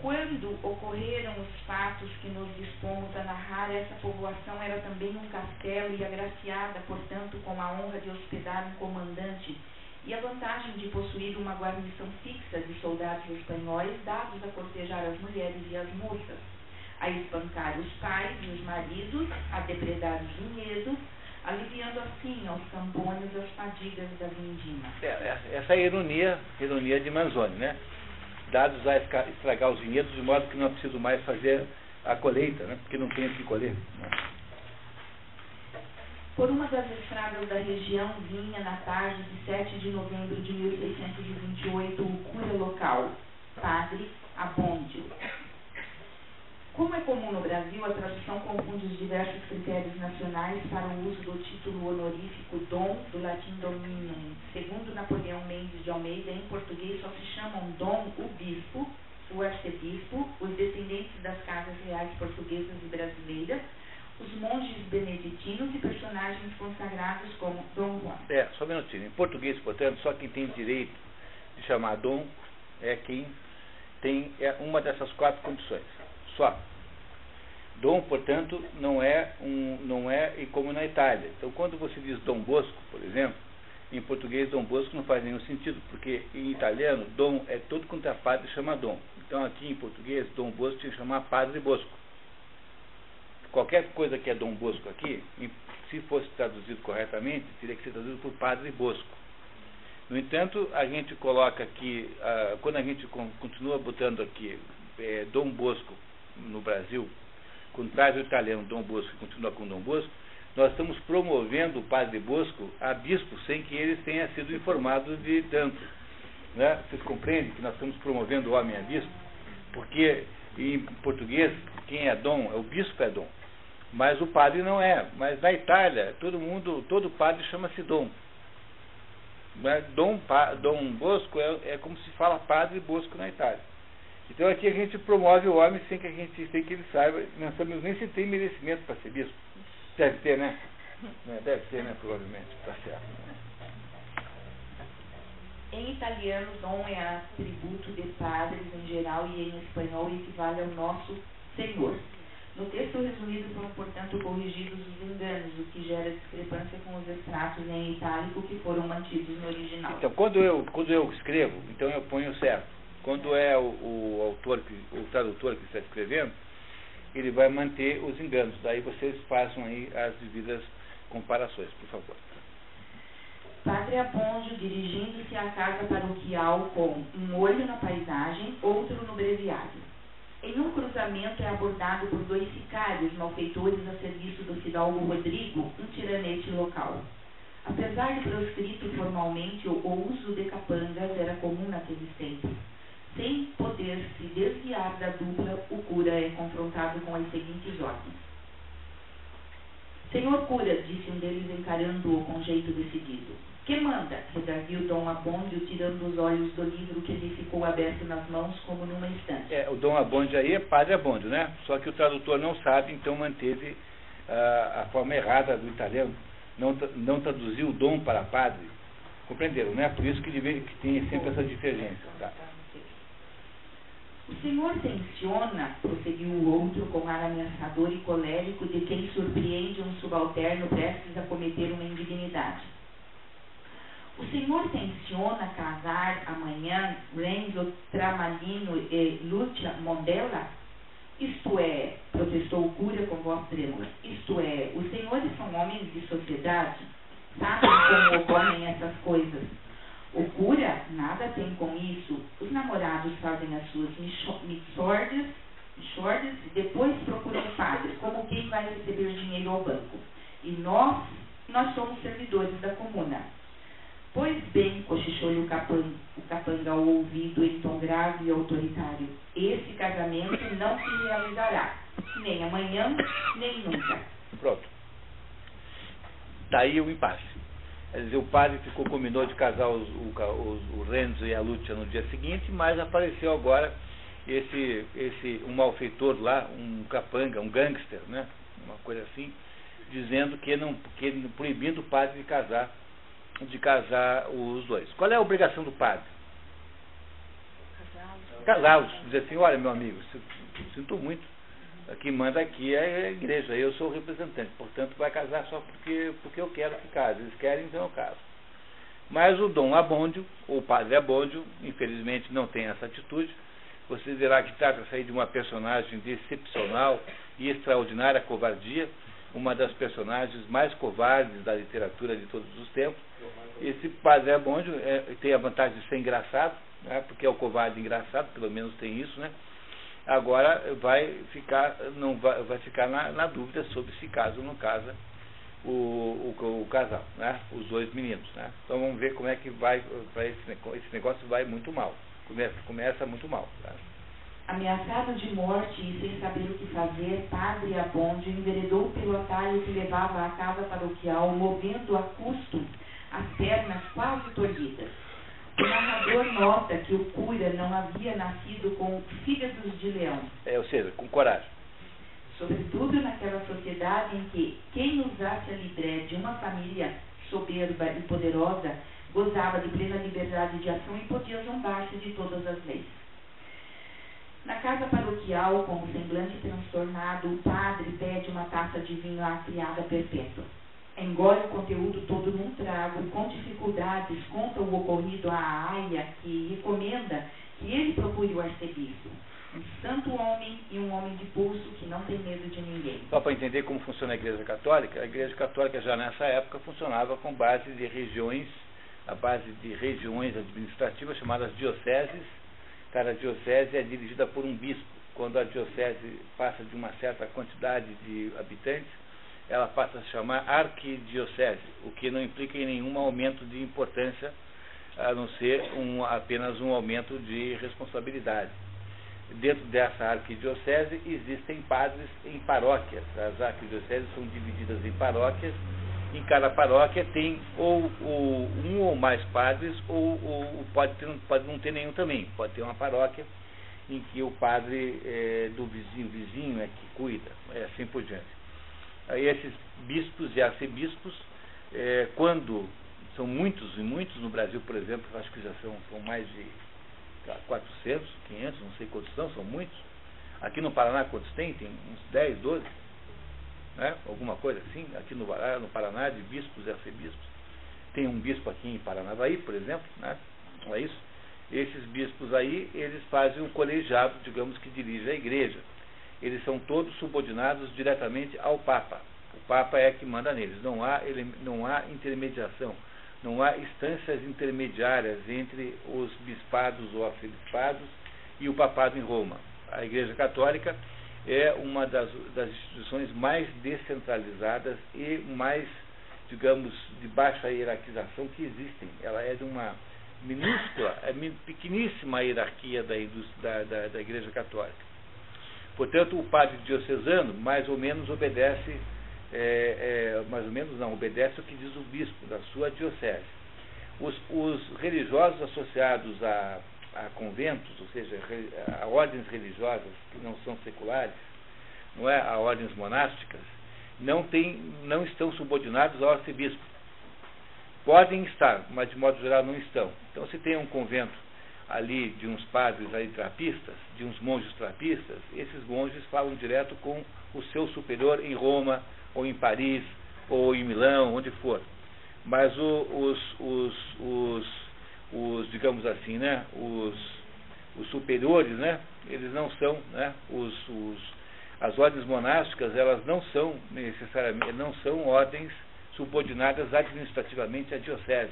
Quando ocorreram os fatos que nos dispomos a narrar, essa povoação era também um castelo e agraciada, portanto, com a honra de hospedar um comandante e a vantagem de possuir uma guarnição fixa de soldados espanhóis dados a cortejar as mulheres e as moças, a espancar os pais e os maridos, a depredar os vinhedos, aliviando assim aos camponeses as fadigas da vindima. Essa é a ironia de Manzoni, né? Dados a estragar os vinhedos de modo que não é preciso mais fazer a colheita, né? Porque não tem o que colher. Né? Por uma das estradas da região vinha na tarde de 7 de novembro de 1628 o cura local, padre Abondio. Como é comum no Brasil, a tradução confunde os diversos critérios nacionais para o uso do título honorífico dom, do latim dominum. Segundo Napoleão Mendes de Almeida, em português só se chamam dom o bispo, o arcebispo, os descendentes das casas reais portuguesas e brasileiras, os monges beneditinos e personagens consagrados como Dom Juan. Só um minutinho. Em português, portanto, só quem tem direito de chamar dom é quem tem uma dessas 4 condições. Só. Dom, portanto, não é como na Itália. Então, quando você diz Dom Bosco, por exemplo, em português Dom Bosco não faz nenhum sentido, porque em italiano, Dom é todo quanto é padre chama Dom. Então, aqui em português, Dom Bosco tinha que chamar Padre Bosco. Qualquer coisa que é Dom Bosco aqui, se fosse traduzido corretamente, teria que ser traduzido por Padre Bosco. No entanto, a gente coloca aqui, quando a gente continua botando aqui Dom Bosco no Brasil, quando traz o italiano Dom Bosco e continua com Dom Bosco, nós estamos promovendo o Padre Bosco a bispo sem que ele tenha sido informado de tanto. Né? Vocês compreendem que nós estamos promovendo o homem a bispo? Porque em português, quem é dom, o bispo é dom. Mas o padre não é. Mas na Itália, todo padre chama-se dom. Dom Bosco é como se fala Padre Bosco na Itália. Então aqui a gente promove o homem sem que ele saiba, não sabemos nem se tem merecimento para ser bispo. Deve ter, né? Deve ter, né? Provavelmente, está certo. Em italiano, dom é atributo de padres em geral e em espanhol equivale ao nosso Senhor. No texto resumido foram, portanto, corrigidos os enganos, o que gera discrepância com os extratos em itálico que foram mantidos no original. Então, quando eu escrevo, então eu ponho certo. Quando é o autor, o tradutor que está escrevendo, ele vai manter os enganos. Daí vocês façam aí as devidas comparações, por favor. Padre Aponjo dirigindo-se à casa paroquial com um olho na paisagem, outro no breviário. Em um cruzamento é abordado por 2 sicários malfeitores a serviço do fidalgo Rodrigo, um tiranete local. Apesar de proscrito formalmente, o uso de capangas era comum naqueles tempos. Sem poder se desviar da dupla, o cura é confrontado com as seguintes ordens. Senhor cura, disse um deles encarando-o com jeito decidido. Que manda? Redarguiu Dom Abondio, tirando os olhos do livro que lhe ficou aberto nas mãos como numa estante. O Dom Abondio aí é Padre Abondio, né? Só que o tradutor não sabe, então manteve a forma errada do italiano. Não traduziu o dom para padre. Compreenderam, né? Por isso que tem sempre essa divergência. Tá? O senhor tenciona, prosseguiu o outro com ar ameaçador e colérico de quem surpreende um subalterno prestes a cometer uma indignidade. O senhor tenciona casar amanhã Renzo Tramalino e Lúcia Mondella? Isto é, protestou o cura com voz trêmula, isto é, os senhores são homens de sociedade? Sabem como ocorrem essas coisas? O cura nada tem com isso. Os namorados fazem as suas mixórdias e depois procuram o padre, como quem vai receber dinheiro ao banco. E nós somos servidores da comuna. Pois bem, cochichou-lhe o capanga ao ouvido em tom grave e autoritário, esse casamento não se realizará, nem amanhã, nem nunca. Pronto. Daí o impasse. Quer dizer, o padre combinou de casar o Renzo e a Lúcia no dia seguinte, mas apareceu agora um malfeitor lá, um capanga, um gangster, né? Uma coisa assim, dizendo que proibindo o padre de casar os dois. Qual é a obrigação do padre? Casá-los. Dizer assim, olha, meu amigo, sinto muito, quem manda aqui é a igreja, eu sou o representante, portanto vai casar só porque eu quero que case. Eles querem, então eu caso. Mas o Dom Abondio, ou o padre Abondio, infelizmente não tem essa atitude. Você verá que trata-se aí de uma personagem de excepcional e extraordinária covardia, uma das personagens mais covardes da literatura de todos os tempos. Esse padre Abondio tem a vantagem de ser engraçado, né, porque é o covarde engraçado, pelo menos tem isso, né? Agora vai ficar na dúvida sobre se casa ou não casa o casal, né? Os dois meninos, né? Então vamos ver como é que vai esse negócio vai muito mal. Começa muito mal, tá? Ameaçado de morte e sem saber o que fazer, padre Abondio enveredou pelo atalho que levava à casa paroquial, movendo a custo as pernas quase torcidas. O narrador nota que o cura não havia nascido com fígados de leão. Ou seja, com coragem. Sobretudo naquela sociedade em que quem usasse a libré de uma família soberba e poderosa gozava de plena liberdade de ação e podia zombar-se de todas as leis. Na casa paroquial, com o semblante transtornado, o padre pede uma taça de vinho à criada perpétua. Engole o conteúdo todo num trago e com dificuldades conta o ocorrido à aia, que recomenda que ele procure o arcebispo. Um santo homem e um homem de pulso que não tem medo de ninguém. Só para entender como funciona a Igreja Católica já nessa época funcionava com base de regiões, a base de regiões administrativas chamadas dioceses. Cada diocese é dirigida por um bispo. Quando a diocese passa de uma certa quantidade de habitantes, ela passa a se chamar arquidiocese, o que não implica em nenhum aumento de importância, a não ser apenas um aumento de responsabilidade. Dentro dessa arquidiocese existem padres em paróquias. As arquidioceses são divididas em paróquias. Em cada paróquia tem um ou mais padres, ou pode não ter nenhum também. Pode ter uma paróquia em que o padre do vizinho é que cuida, assim por diante. Aí esses bispos e arcebispos, quando são muitos, e muitos no Brasil, por exemplo, acho que já são mais de 400, 500, não sei quantos são muitos. Aqui no Paraná, quantos tem? Tem uns 10, 12, né? Alguma coisa assim. Aqui no Paraná, de bispos e arcebispos. Tem um bispo aqui em Paranavaí, por exemplo, né? Não é isso? Esses bispos aí, eles fazem um colegiado, digamos, que dirige a igreja. Eles são todos subordinados diretamente ao Papa. O Papa é que manda neles. Não há intermediação, não há instâncias intermediárias entre os bispados ou arcebispados e o papado em Roma. A Igreja Católica é uma das instituições mais descentralizadas e mais, digamos, de baixa hierarquização que existem. Ela é de uma minúscula, pequeníssima hierarquia da Igreja Católica. Portanto, o padre diocesano mais ou menos obedece, obedece o que diz o bispo da sua diocese. Os religiosos associados a conventos, ou seja, a ordens religiosas que não são seculares, não é, a ordens monásticas, não estão subordinados ao arcebispo. Podem estar, mas de modo geral não estão. Então, se tem um convento ali de uns padres aí trapistas, de uns monges trapistas, esses monges falam direto com o seu superior em Roma, ou em Paris, ou em Milão, onde for. Mas os digamos assim, né, os superiores, né, eles não são, né, as ordens monásticas, elas não são necessariamente, não são ordens subordinadas administrativamente à diocese.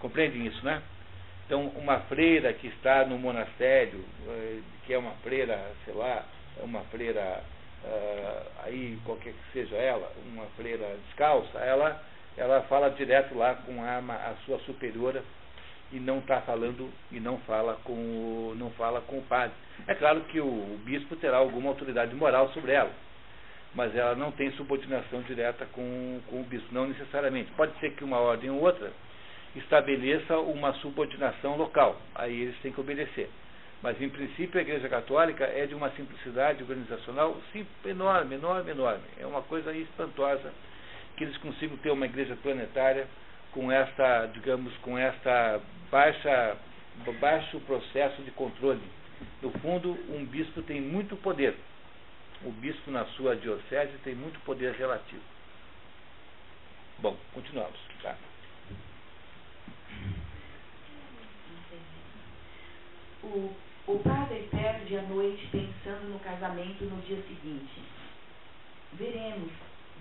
Compreendem isso, né? Então, uma freira que está no monastério, que é uma freira, sei lá, é uma freira, aí qualquer que seja ela, uma freira descalça, ela fala direto lá com a sua superiora e não está falando, e não fala com o padre. É claro que o bispo terá alguma autoridade moral sobre ela, mas ela não tem subordinação direta com o bispo, não necessariamente. Pode ser que uma ordem ou outra estabeleça uma subordinação local, aí eles têm que obedecer. Mas, em princípio, a Igreja Católica é de uma simplicidade organizacional enorme, enorme, enorme. É uma coisa espantosa que eles consigam ter uma igreja planetária com esta, digamos, com esta baixo processo de controle. No fundo, um bispo tem muito poder. O bispo, na sua diocese, tem muito poder relativo. Bom, continuamos. Tá? O padre perde a noite pensando no casamento no dia seguinte. Veremos,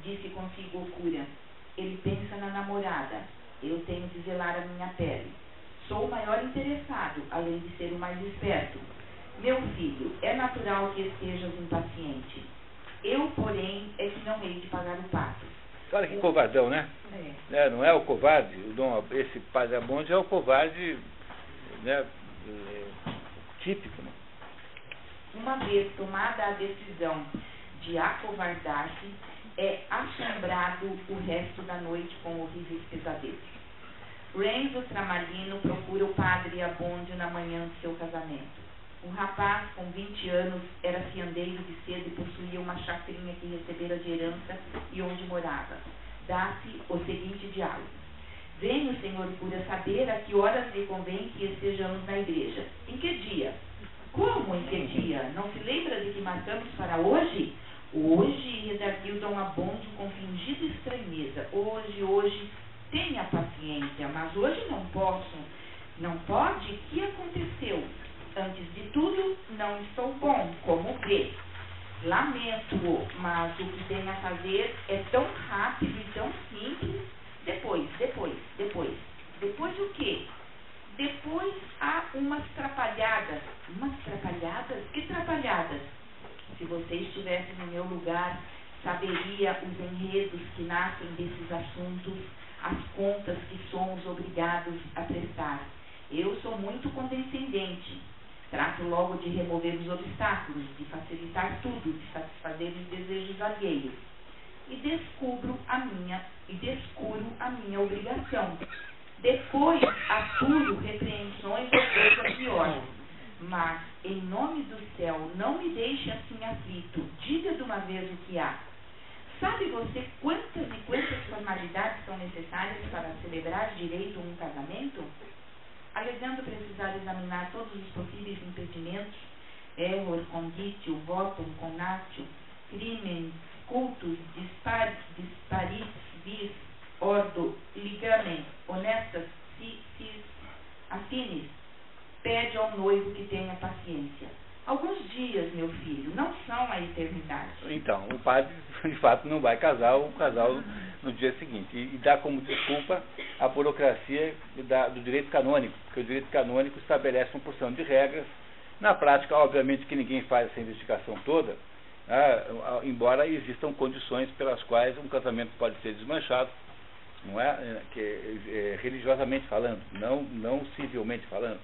disse consigo o cura. Ele pensa na namorada. Eu tenho de zelar a minha pele. Sou o maior interessado, além de ser o mais esperto. Meu filho, é natural que estejas impaciente. Eu, porém, é que não hei de pagar o pato. Olha que covardão, né? Não é o covarde, esse padre Amonde é o covarde, né, típico. Né? Uma vez tomada a decisão de acovardar-se, é assombrado o resto da noite com horríveis pesadelos. Renzo Tramalino procura o padre Abbondio na manhã de seu casamento. O rapaz, com 20 anos, era fiandeiro de cedo e possuía uma chacrinha que recebera de herança e onde morava. Dá-se o seguinte diálogo. Venho, senhor cura, saber a que horas lhe convém que estejamos na igreja. Em que dia? Como em que dia? Não se lembra de que marcamos para hoje? Hoje, redarguiu Dom Abbondio com fingida estranheza. Hoje, tenha paciência, mas hoje não posso. Não pode? O que aconteceu? Antes de tudo, não estou bom, como vê. Lamento-o, mas o que tem a fazer é tão rápido e tão simples. Depois. Depois o quê? Depois há umas trapalhadas. Umas trapalhadas? Que trapalhadas? Se você estivesse no meu lugar, saberia os enredos que nascem desses assuntos, as contas que somos obrigados a prestar. Eu sou muito condescendente. Trato logo de remover os obstáculos, de facilitar tudo, de satisfazer os desejos alheios. E descubro a minha obrigação. Depois aturo repreensões ou coisa pior. Mas, em nome do céu, não me deixe assim aflito. Diga de uma vez o que há. Sabe você quantas e quantas formalidades são necessárias para celebrar direito um casamento? Alegando precisar examinar todos os possíveis impedimentos, error conditio, votum conatio, crimen cultus disparis vis, ordo ligamen, honestas sis affinis, pede ao noivo que tenha paciência. Alguns dias, meu filho, não são a eternidade. Então, o padre, de fato, não vai casar o casal no dia seguinte. E dá como desculpa a burocracia do direito canônico, porque o direito canônico estabelece uma porção de regras. Na prática, obviamente, que ninguém faz essa investigação toda, embora existam condições pelas quais um casamento pode ser desmanchado, não é? Religiosamente falando, não civilmente falando.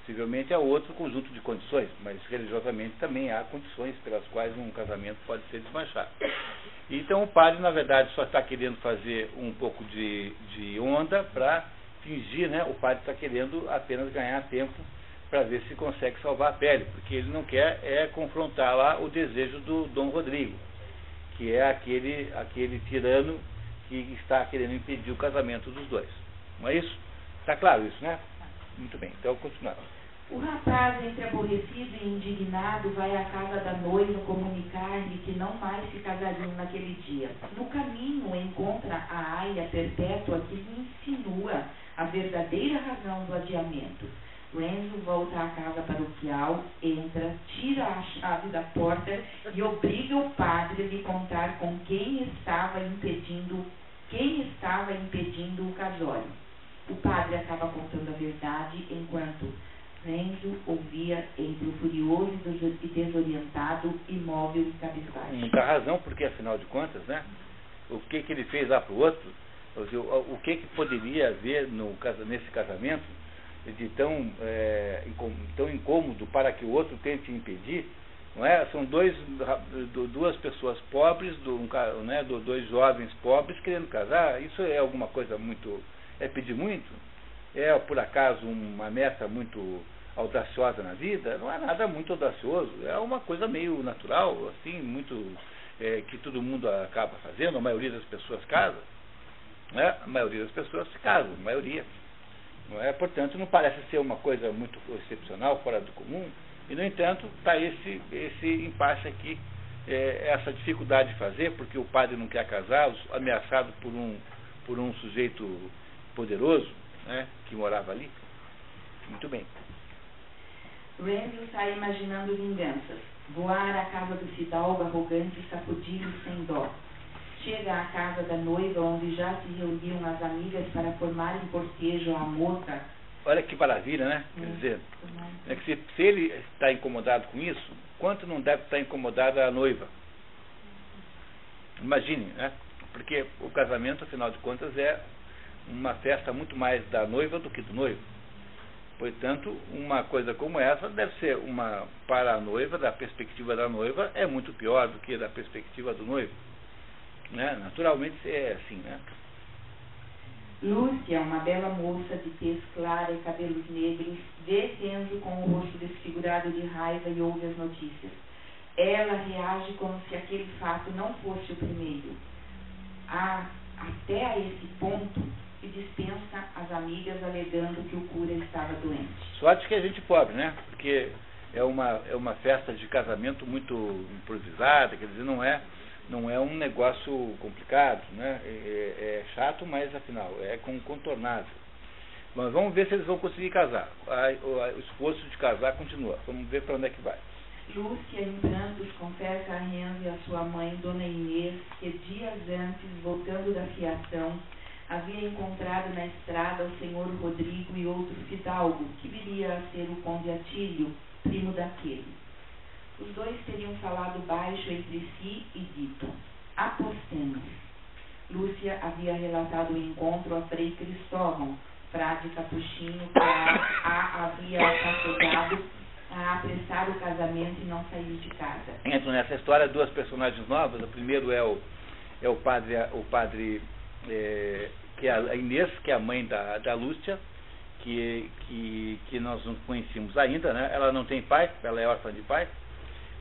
Civilmente é outro conjunto de condições, mas religiosamente também há condições pelas quais um casamento pode ser desmanchado. Então o padre, na verdade, só está querendo fazer um pouco de onda para fingir, né? O padre está querendo apenas ganhar tempo para ver se consegue salvar a pele, porque ele não quer confrontar lá o desejo do Dom Rodrigo, que é aquele tirano que está querendo impedir o casamento dos dois. Não é isso? Está claro isso, né? Muito bem, então continuamos. O rapaz, entre aborrecido e indignado, vai à casa da noiva comunicar-lhe que não mais se casariam naquele dia. No caminho, encontra a aia perpétua que lhe insinua a verdadeira razão do adiamento. Renzo volta à casa paroquial, entra, tira a chave da porta e obriga o padre a lhe contar com quem estava impedindo o casório. O padre acaba contando a verdade, enquanto Renzo ouvia entre o furioso e desorientado, imóvel e cabisbaixo. Muita razão, porque afinal de contas, né? O que ele fez lá para o outro, o que poderia haver nesse casamento de tão incômodo para que o outro tente impedir, não é? São duas pessoas pobres, dois jovens pobres querendo casar. Isso é alguma coisa muito... É pedir muito? É, por acaso, uma meta muito audaciosa na vida? Não é nada muito audacioso, é uma coisa meio natural, assim, muito que todo mundo acaba fazendo, a maioria das pessoas casa, né? A maioria das pessoas se casam, a maioria. Não é? Portanto, não parece ser uma coisa muito excepcional, fora do comum, e, no entanto, está esse impasse aqui, essa dificuldade de fazer, porque o padre não quer casar, ameaçado por um sujeito poderoso, né, que morava ali. Muito bem. Renzo sai imaginando vinganças. Voar à casa do fidalgo arrogante e sacudir-o sem dó. Chega à casa da noiva, onde já se reuniam as amigas para formarem cortejo à moça. Olha que maravilha, né? Quer dizer, que se ele está incomodado com isso, quanto não deve estar incomodada a noiva? Imagine, né? Porque o casamento, afinal de contas, é uma festa muito mais da noiva do que do noivo. Portanto, uma coisa como essa deve ser para a noiva, da perspectiva da noiva, é muito pior do que da perspectiva do noivo. Né? Naturalmente é assim, né? Lúcia, uma bela moça de tez clara e cabelos negros, vê Renzo com o rosto desfigurado de raiva e ouve as notícias. Ela reage como se aquele fato não fosse o primeiro. Até a esse ponto, se dispensa as amigas alegando que o cura estava doente. Sorte que é gente pobre, né? Porque é uma festa de casamento muito improvisada, quer dizer, não é um negócio complicado, né? É chato, mas afinal é contornável. Mas vamos ver se eles vão conseguir casar. O esforço de casar continua. Vamos ver para onde é que vai. Lúcia, em prantos, confessa a Renzo e a sua mãe, Dona Inês, que dias antes, voltando da fiação, havia encontrado na estrada o senhor Rodrigo e outro fidalgo, que viria a ser o conde Atílio, primo daquele. Os dois teriam falado baixo entre si e dito: apostemos. Lúcia havia relatado o encontro a Frei Cristóvão, frade capuchinho, que a havia aconselhado a apressar o casamento e não sair de casa. Entram nessa história duas personagens novas. O primeiro é o padre que é a Inês, que é a mãe da Lúcia, que nós não conhecíamos ainda, né? Ela não tem pai, ela é órfã de pai,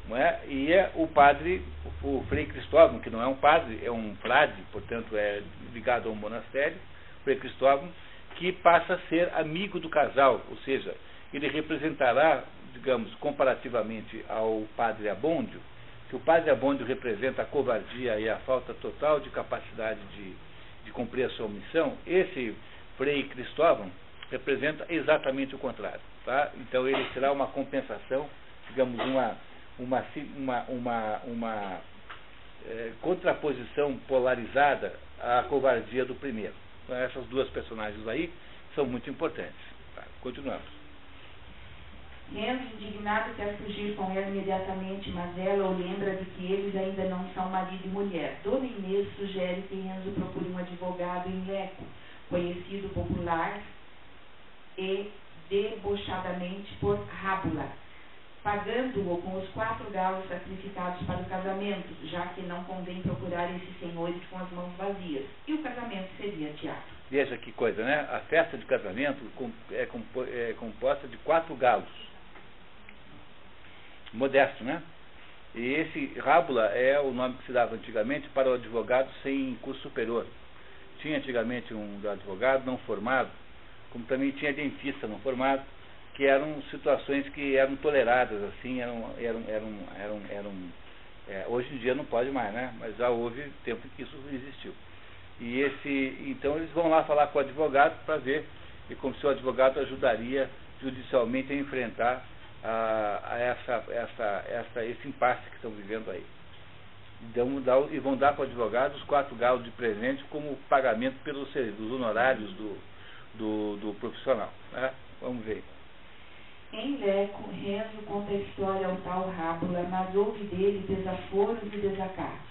não é? E é o padre, o Frei Cristóvão, que não é um padre, é um frade, portanto é ligado a um monastério, Frei Cristóvão, que passa a ser amigo do casal, ou seja, ele representará digamos, comparativamente ao padre Abôndio, que o padre Abôndio representa a covardia e a falta total de capacidade de cumprir a sua missão, esse Frei Cristóvão representa exatamente o contrário. Tá? Então ele será uma compensação, digamos, uma contraposição polarizada à covardia do primeiro. Então, essas duas personagens aí são muito importantes. Tá? Continuamos. Renzo, indignado, quer fugir com ela imediatamente, mas ela o lembra de que eles ainda não são marido e mulher. Dona Inês sugere que Renzo procure um advogado em Leco, conhecido popular e debochadamente por Rábula, pagando-o com os 4 galos sacrificados para o casamento, já que não convém procurar esses senhores com as mãos vazias, e o casamento seria teatro. Veja que coisa, né? A festa de casamento é composta de 4 galos. Modesto, né? E esse Rábula é o nome que se dava antigamente para o advogado sem curso superior. Tinha antigamente um advogado não formado, como também tinha dentista não formado, que eram situações que eram toleradas, assim, hoje em dia não pode mais, né? Mas já houve tempo em que isso existiu. Então eles vão lá falar com o advogado para ver como se o advogado ajudaria judicialmente a enfrentar esse impasse que estão vivendo aí. E vão dar para o advogado os 4 galos de presente como pagamento dos honorários do profissional. Né? Vamos ver. Em Leco, Renzo conta a história ao tal Rábula, mas ouve dele desaforos e desacatos.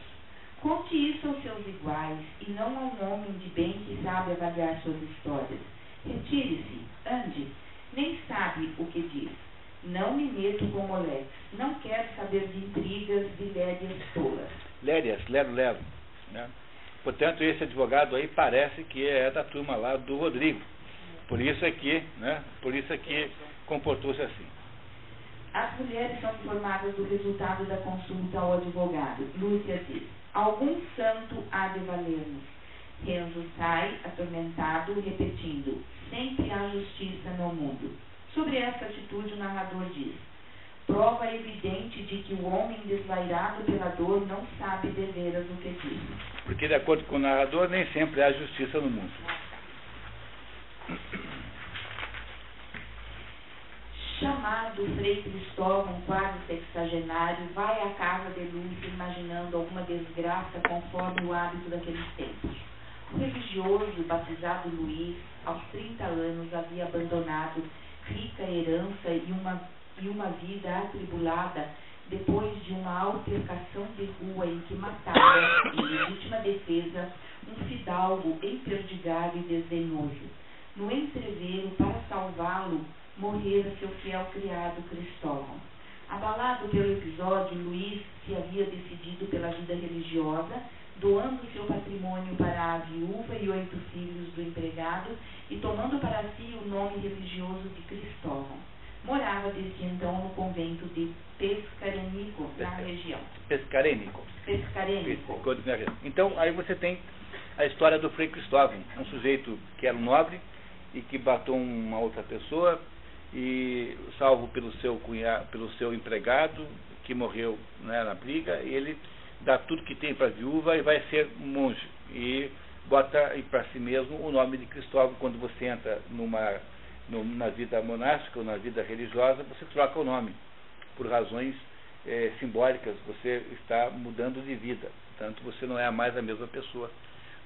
Conte isso aos seus iguais, e não a um homem de bem que sabe avaliar suas histórias. Retire-se, ande, nem sabe o que diz. Não me meto com moleques, não quero saber de intrigas, de lédias tolas. Lédias, lero, né? Portanto, esse advogado aí parece que é da turma lá do Rodrigo. Por isso é que comportou-se assim. As mulheres são informadas do resultado da consulta ao advogado. Lúcia diz: algum santo há de valer-nos. Renzo sai, atormentado, repetindo: sempre há justiça no mundo. Sobre essa atitude, o narrador diz: prova evidente de que o homem desvairado pela dor não sabe deveras o que diz. Porque, de acordo com o narrador, nem sempre há justiça no mundo. Chamado Frei Cristóvão, quase sexagenário, vai à casa de Lúcia imaginando alguma desgraça conforme o hábito daqueles tempos. O religioso, batizado Luís, aos 30 anos, havia abandonado rica herança e uma vida atribulada depois de uma altercação de rua em que matara, em legítima defesa, um fidalgo emperdigado e desdenhoso. No entreveiro, para salvá-lo, morrera seu fiel criado Cristóvão. Abalado pelo episódio, Luís se havia decidido pela vida religiosa, doando seu patrimônio para a viúva e 8 filhos do empregado e tomando para si o nome religioso de Cristóvão. Morava desde então no convento de Pescarenico, na região. Pescarenico. Então, aí você tem a história do Frei Cristóvão, um sujeito que era um nobre e que matou uma outra pessoa, e salvo pelo seu empregado, que morreu, né, na briga, e ele dá tudo que tem para a viúva e vai ser monge, e bota para si mesmo o nome de Cristóvão. Quando você entra na vida monástica ou na vida religiosa, você troca o nome, por razões simbólicas, você está mudando de vida, portanto você não é mais a mesma pessoa.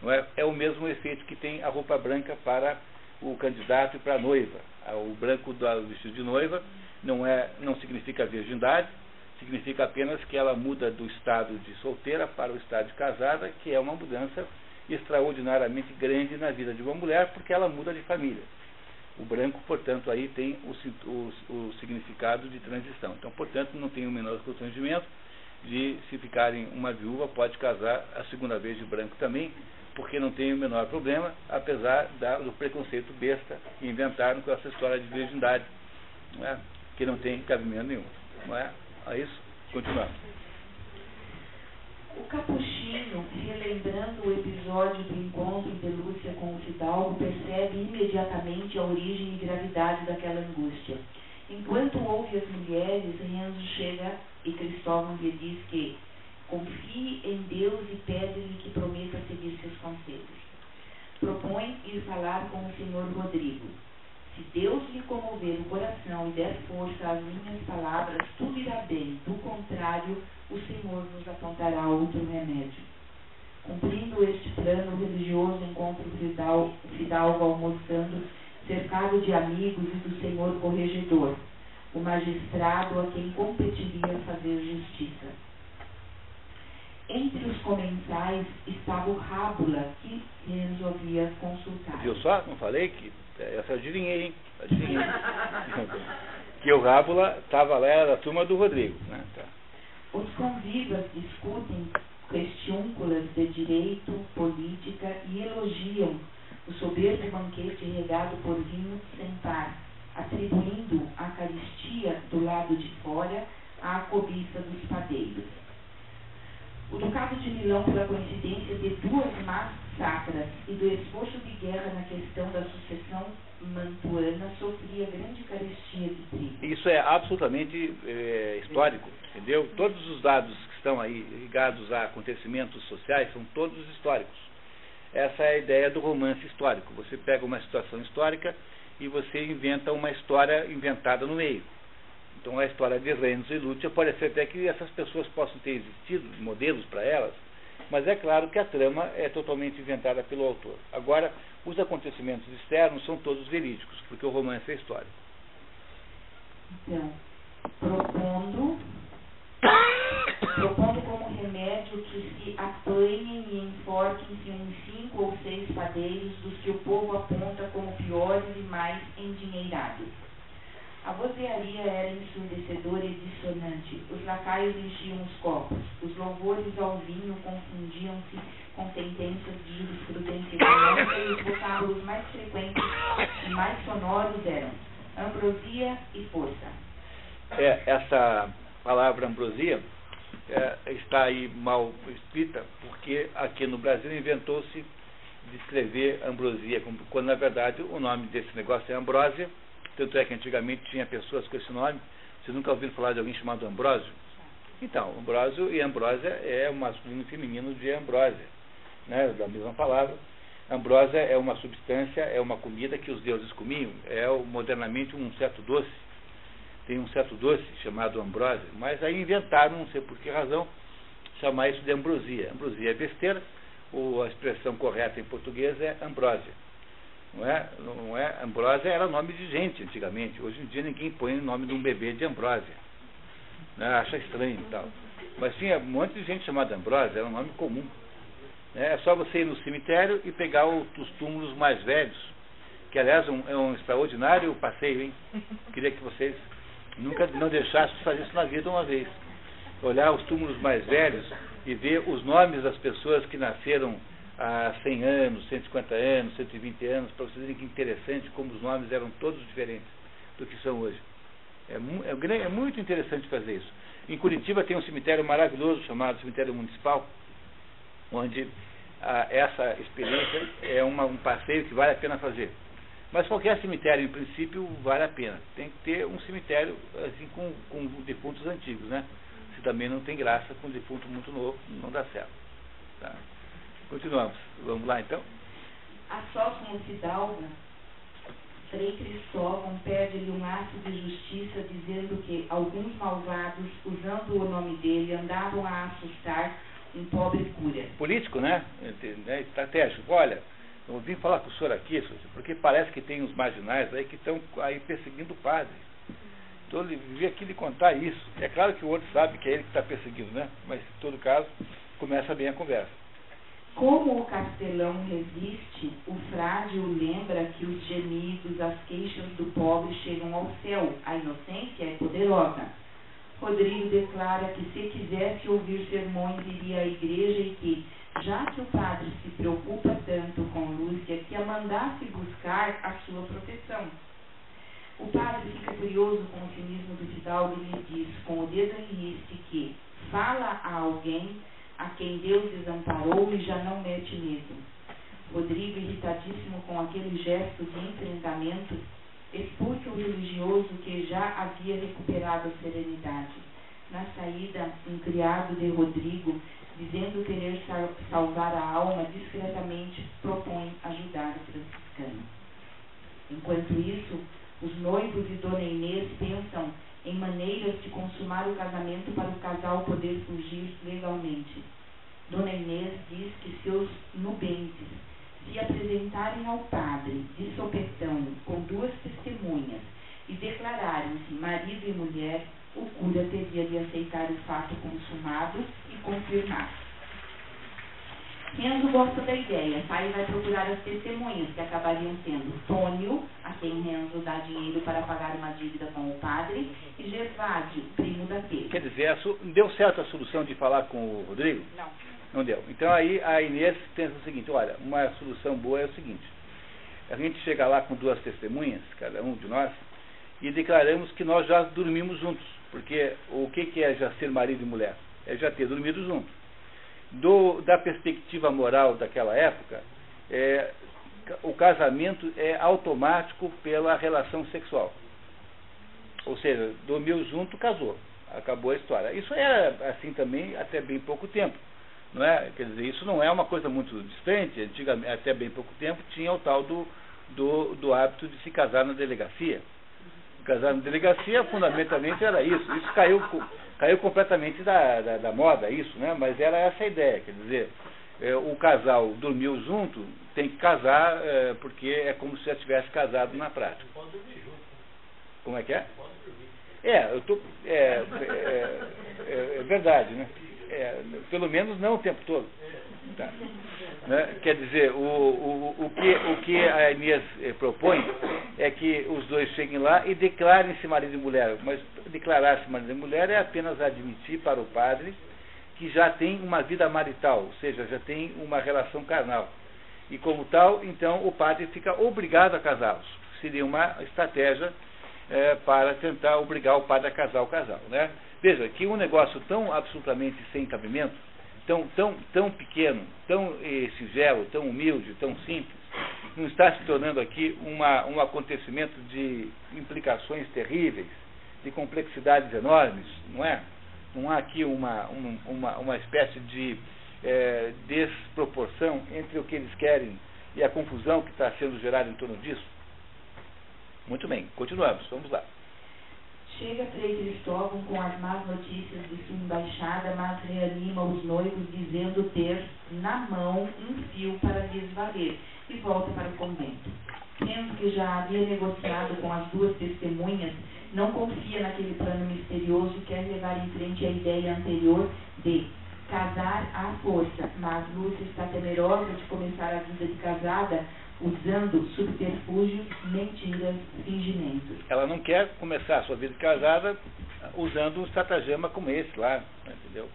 Não é? É o mesmo efeito que tem a roupa branca para o candidato e para a noiva. O branco do vestido de noiva não significa virgindade, significa apenas que ela muda do estado de solteira para o estado de casada, que é uma mudança extraordinariamente grande na vida de uma mulher, porque ela muda de família. O branco, portanto, aí tem o significado de transição. Então, portanto, não tem o menor constrangimento de, se ficarem uma viúva, pode casar a segunda vez de branco também, porque não tem o menor problema, apesar do preconceito besta que inventaram com essa história de virgindade, não é? Que não tem cabimento nenhum. Não é? É isso? Continuamos. O capuchinho, relembrando o episódio do encontro de Lúcia com o fidalgo, percebe imediatamente a origem e gravidade daquela angústia. Enquanto ouve as mulheres, Renzo chega e Cristóvão lhe diz que confie em Deus e pede-lhe que prometa seguir seus conselhos. Propõe ir falar com o senhor Rodrigo. Se Deus lhe comover o coração e der força às minhas palavras, tudo irá bem. Do contrário, o Senhor nos apontará outro remédio. Cumprindo este plano, o religioso encontra o fidalgo almoçando, cercado de amigos e do senhor corregedor, o magistrado a quem competiria fazer justiça. Entre os comensais estava o Rábula, que Renzo havia consultado. Viu só? Não falei que essa eu adivinhei, hein? Adivinhei. Que o Rábula estava lá, era da turma do Rodrigo. Né? Tá. Os convivas discutem questiúnculas de direito, política e elogiam o soberbo banquete regado por vinho sem par, atribuindo a caristia do lado de fora à cobiça dos padeiros. O Ducado de Milão, pela coincidência de duas massacres e do esforço de guerra na questão da sucessão mantuana, sofria grande carestia de trigo. Isso é absolutamente histórico, entendeu? Todos os dados que estão aí ligados a acontecimentos sociais são todos históricos. Essa é a ideia do romance histórico. Você pega uma situação histórica e você inventa uma história inventada no meio. Então a história de Renzo e Lúcia pode ser até que essas pessoas possam ter existido, modelos para elas, mas é claro que a trama é totalmente inventada pelo autor. Agora, os acontecimentos externos são todos verídicos, porque o romance é histórico. Então, propondo como remédio que se apanhem e enforquem-se uns 5 ou 6 padeiros dos que o povo aponta como piores e mais endinheirados. A vozearia era ensurdecedora e dissonante. Os lacaios enchiam os copos. Os louvores ao vinho confundiam-se com sentenças de jurisprudência econômica e os vocábulos mais frequentes e mais sonoros eram ambrosia e força. Essa palavra ambrosia está aí mal escrita, porque aqui no Brasil inventou-se de escrever ambrosia, quando na verdade o nome desse negócio é ambrósia. Tanto é que antigamente tinha pessoas com esse nome. Vocês nunca ouviram falar de alguém chamado Ambrósio? Então, Ambrósio e Ambrósia é o masculino e feminino de Ambrósia, né, da mesma palavra. Ambrósia é uma substância, é uma comida que os deuses comiam, é modernamente um certo doce. Tem um certo doce chamado ambrósia, mas aí inventaram, não sei por que razão, chamar isso de ambrosia. Ambrosia é besteira, a expressão correta em português é ambrósia. Não é? Ambrósia era nome de gente antigamente. Hoje em dia ninguém põe o nome de um bebê de Ambrósia. Né? Acha estranho e tal. Mas tinha um monte de gente chamada Ambrósia, era um nome comum. É só você ir no cemitério e pegar os túmulos mais velhos, que aliás é um extraordinário passeio, hein? Queria que vocês nunca não deixassem de fazer isso na vida uma vez. Olhar os túmulos mais velhos e ver os nomes das pessoas que nasceram há 100 anos, 150 anos, 120 anos, para vocês verem que interessante como os nomes eram todos diferentes do que são hoje. É muito interessante fazer isso. Em Curitiba tem um cemitério maravilhoso chamado Cemitério Municipal, onde essa experiência é um passeio que vale a pena fazer. Mas qualquer cemitério, em princípio, vale a pena. Tem que ter um cemitério assim, com defuntos antigos, né? Se também não tem graça com defunto muito novo, não dá certo. Tá? Continuamos. Vamos lá, então? A sós com o fidalgo, Frei Cristóvão pede-lhe um ato de justiça, dizendo que alguns malvados, usando o nome dele, andavam a assustar um pobre cura. Político, né? Estratégico. Olha, eu vim falar com o senhor aqui, porque parece que tem uns marginais aí que estão aí perseguindo o padre. Então eu vim aqui lhe contar isso. É claro que o outro sabe que é ele que está perseguindo, né? Mas, em todo caso, começa bem a conversa. Como o castelão resiste, o frágil lembra que os gemidos, as queixas do pobre chegam ao céu. A inocência é poderosa. Rodrigo declara que se quisesse ouvir sermões iria à igreja e que, já que o padre se preocupa tanto com Lúcia, que a mandasse buscar a sua proteção. O padre fica curioso com o cinismo do fidalgo e lhe diz, com o dedo em riste, que fala a alguém a quem Deus desamparou e já não mete medo. Rodrigo, irritadíssimo com aquele gesto de enfrentamento, expulsa o religioso que já havia recuperado a serenidade. Na saída, um criado de Rodrigo, dizendo querer salvar a alma, discretamente propõe ajudar o franciscano. Enquanto isso, os noivos e Dona Inês pensam em maneiras de consumar o casamento para o casal poder fugir legalmente. Dona Inês diz que seus nubentes se apresentarem ao padre de sopetão com 2 testemunhas e declararem-se marido e mulher, o cura teria de aceitar o fato consumado e confirmar. Renzo gosta da ideia, sai e vai procurar as testemunhas, que acabariam sendo Tônio, a quem Renzo dá dinheiro para pagar uma dívida com o padre, e Gervásio, primo da Pedro. Quer dizer, deu certo a solução de falar com o Rodrigo? Não. Não deu. Então aí a Inês pensa o seguinte, olha, uma solução boa é o seguinte, a gente chega lá com 2 testemunhas, cada um de nós, e declaramos que nós já dormimos juntos, porque o que é já ser marido e mulher? É já ter dormido juntos. Da perspectiva moral daquela época, o casamento é automático pela relação sexual. Ou seja, dormiu junto, casou. Acabou a história. Isso era assim também até bem pouco tempo. Não é? Quer dizer, isso não é uma coisa muito distante. Antigamente, até bem pouco tempo, tinha o tal do hábito de se casar na delegacia. Casar na delegacia, fundamentalmente, era isso. Isso caiu completamente da moda, isso, né? Mas era essa a ideia. Quer dizer, o casal dormiu junto, tem que casar, porque é como se já tivesse casado na prática. Como é que é? É verdade, né? Pelo menos não o tempo todo. Tá. Né? Quer dizer, o que a Inês propõe é que os dois cheguem lá e declarem-se marido e mulher. Mas declarar-se marido e mulher é apenas admitir para o padre que já tem uma vida marital, ou seja, já tem uma relação carnal. E como tal, então, o padre fica obrigado a casá-los. Seria uma estratégia para tentar obrigar o padre a casar o casal. Né? Veja, que um negócio tão absolutamente sem cabimento, tão pequeno, tão singelo, tão humilde, tão simples, não está se tornando aqui um acontecimento de implicações terríveis, de complexidades enormes, não é? Não há aqui uma espécie de desproporção entre o que eles querem e a confusão que está sendo gerada em torno disso? Muito bem, continuamos, vamos lá. Chega Frei Cristóvão com as más notícias de sua embaixada, mas reanima os noivos dizendo ter na mão um fio para lhes valer e volta para o convento. Renzo, que já havia negociado com as 2 testemunhas, não confia naquele plano misterioso e quer levar em frente a ideia anterior de casar à força, mas Lúcia está temerosa de começar a vida de casada usando subterfúgios, mentiras, fingimentos. Ela não quer começar a sua vida de casada usando um estratagema como esse lá, entendeu?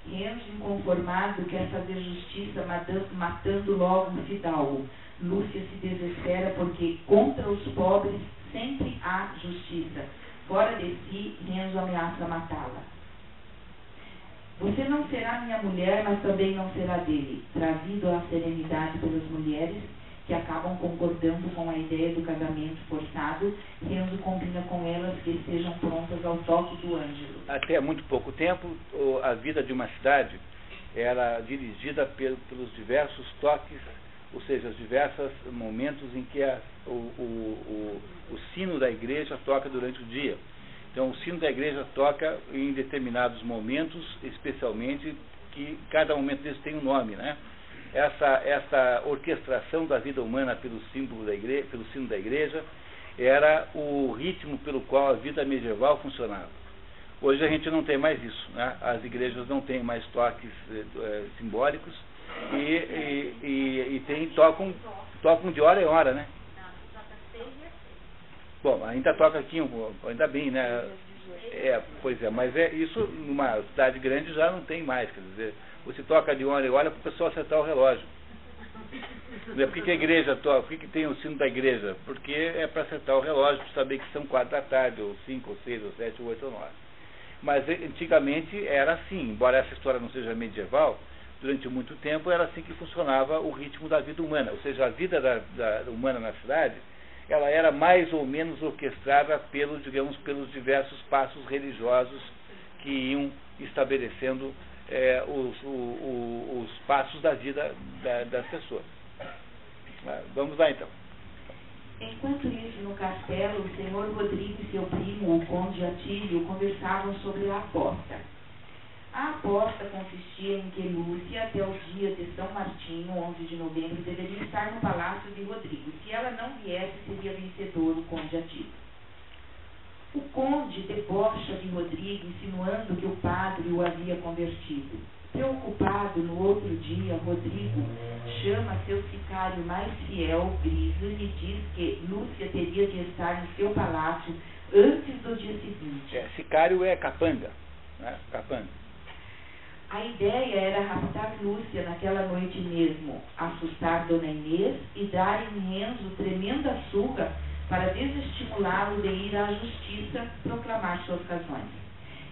Renzo, inconformado, quer fazer justiça matando logo um fidalgo. Lúcia se desespera porque contra os pobres sempre há justiça. Fora de si, Renzo ameaça matá-la. Você não será minha mulher, mas também não será dele. Trazido à serenidade pelas mulheres, que acabam concordando com a ideia do casamento forçado, Renzo combina com elas que estejam prontas ao toque do Ângelo. Até há muito pouco tempo, a vida de uma cidade era dirigida pelos diversos toques, ou seja, os diversos momentos em que o sino da igreja toca durante o dia. Então, o sino da igreja toca em determinados momentos, especialmente, que cada momento desse tem um nome, né? Essa orquestração da vida humana pelo símbolo da igreja, pelo sino da igreja, era o ritmo pelo qual a vida medieval funcionava. Hoje a gente não tem mais isso, né? As igrejas não têm mais toques simbólicos e tocam de hora em hora, né? Bom, ainda toca aqui, ainda bem, né? Pois é, mas isso numa cidade grande já não tem mais, quer dizer, você toca de hora em hora para o pessoal acertar o relógio. Por que a igreja toca? Por que tem o sino da igreja? Porque é para acertar o relógio, para saber que são 4 da tarde, ou 5, ou 6, ou 7, ou 8, ou 9. Mas antigamente era assim, embora essa história não seja medieval, durante muito tempo era assim que funcionava o ritmo da vida humana, ou seja, a vida humana na cidade ela era mais ou menos orquestrada pelos diversos passos religiosos que iam estabelecendo os passos da vida das pessoas. Vamos lá então. Enquanto isso, no castelo, o senhor Rodrigo e seu primo, o conde Atílio, conversavam sobre a aposta. A aposta consistia em que Lúcia, até o dia de São Martinho, 11 de novembro, deveria estar no palácio de Rodrigo. Se ela não viesse, seria vencedor o conde Atílio. O conde debocha de Rodrigo, insinuando que o padre o havia convertido. Preocupado, no outro dia, Rodrigo chama seu sicário mais fiel, Griso, e lhe diz que Lúcia teria de estar em seu palácio antes do dia seguinte. Sicário é capanga, né? Capanga. A ideia era raptar Lúcia naquela noite mesmo, assustar Dona Inês e dar em Renzo tremenda surra para desestimulá-lo de ir à justiça proclamar suas razões,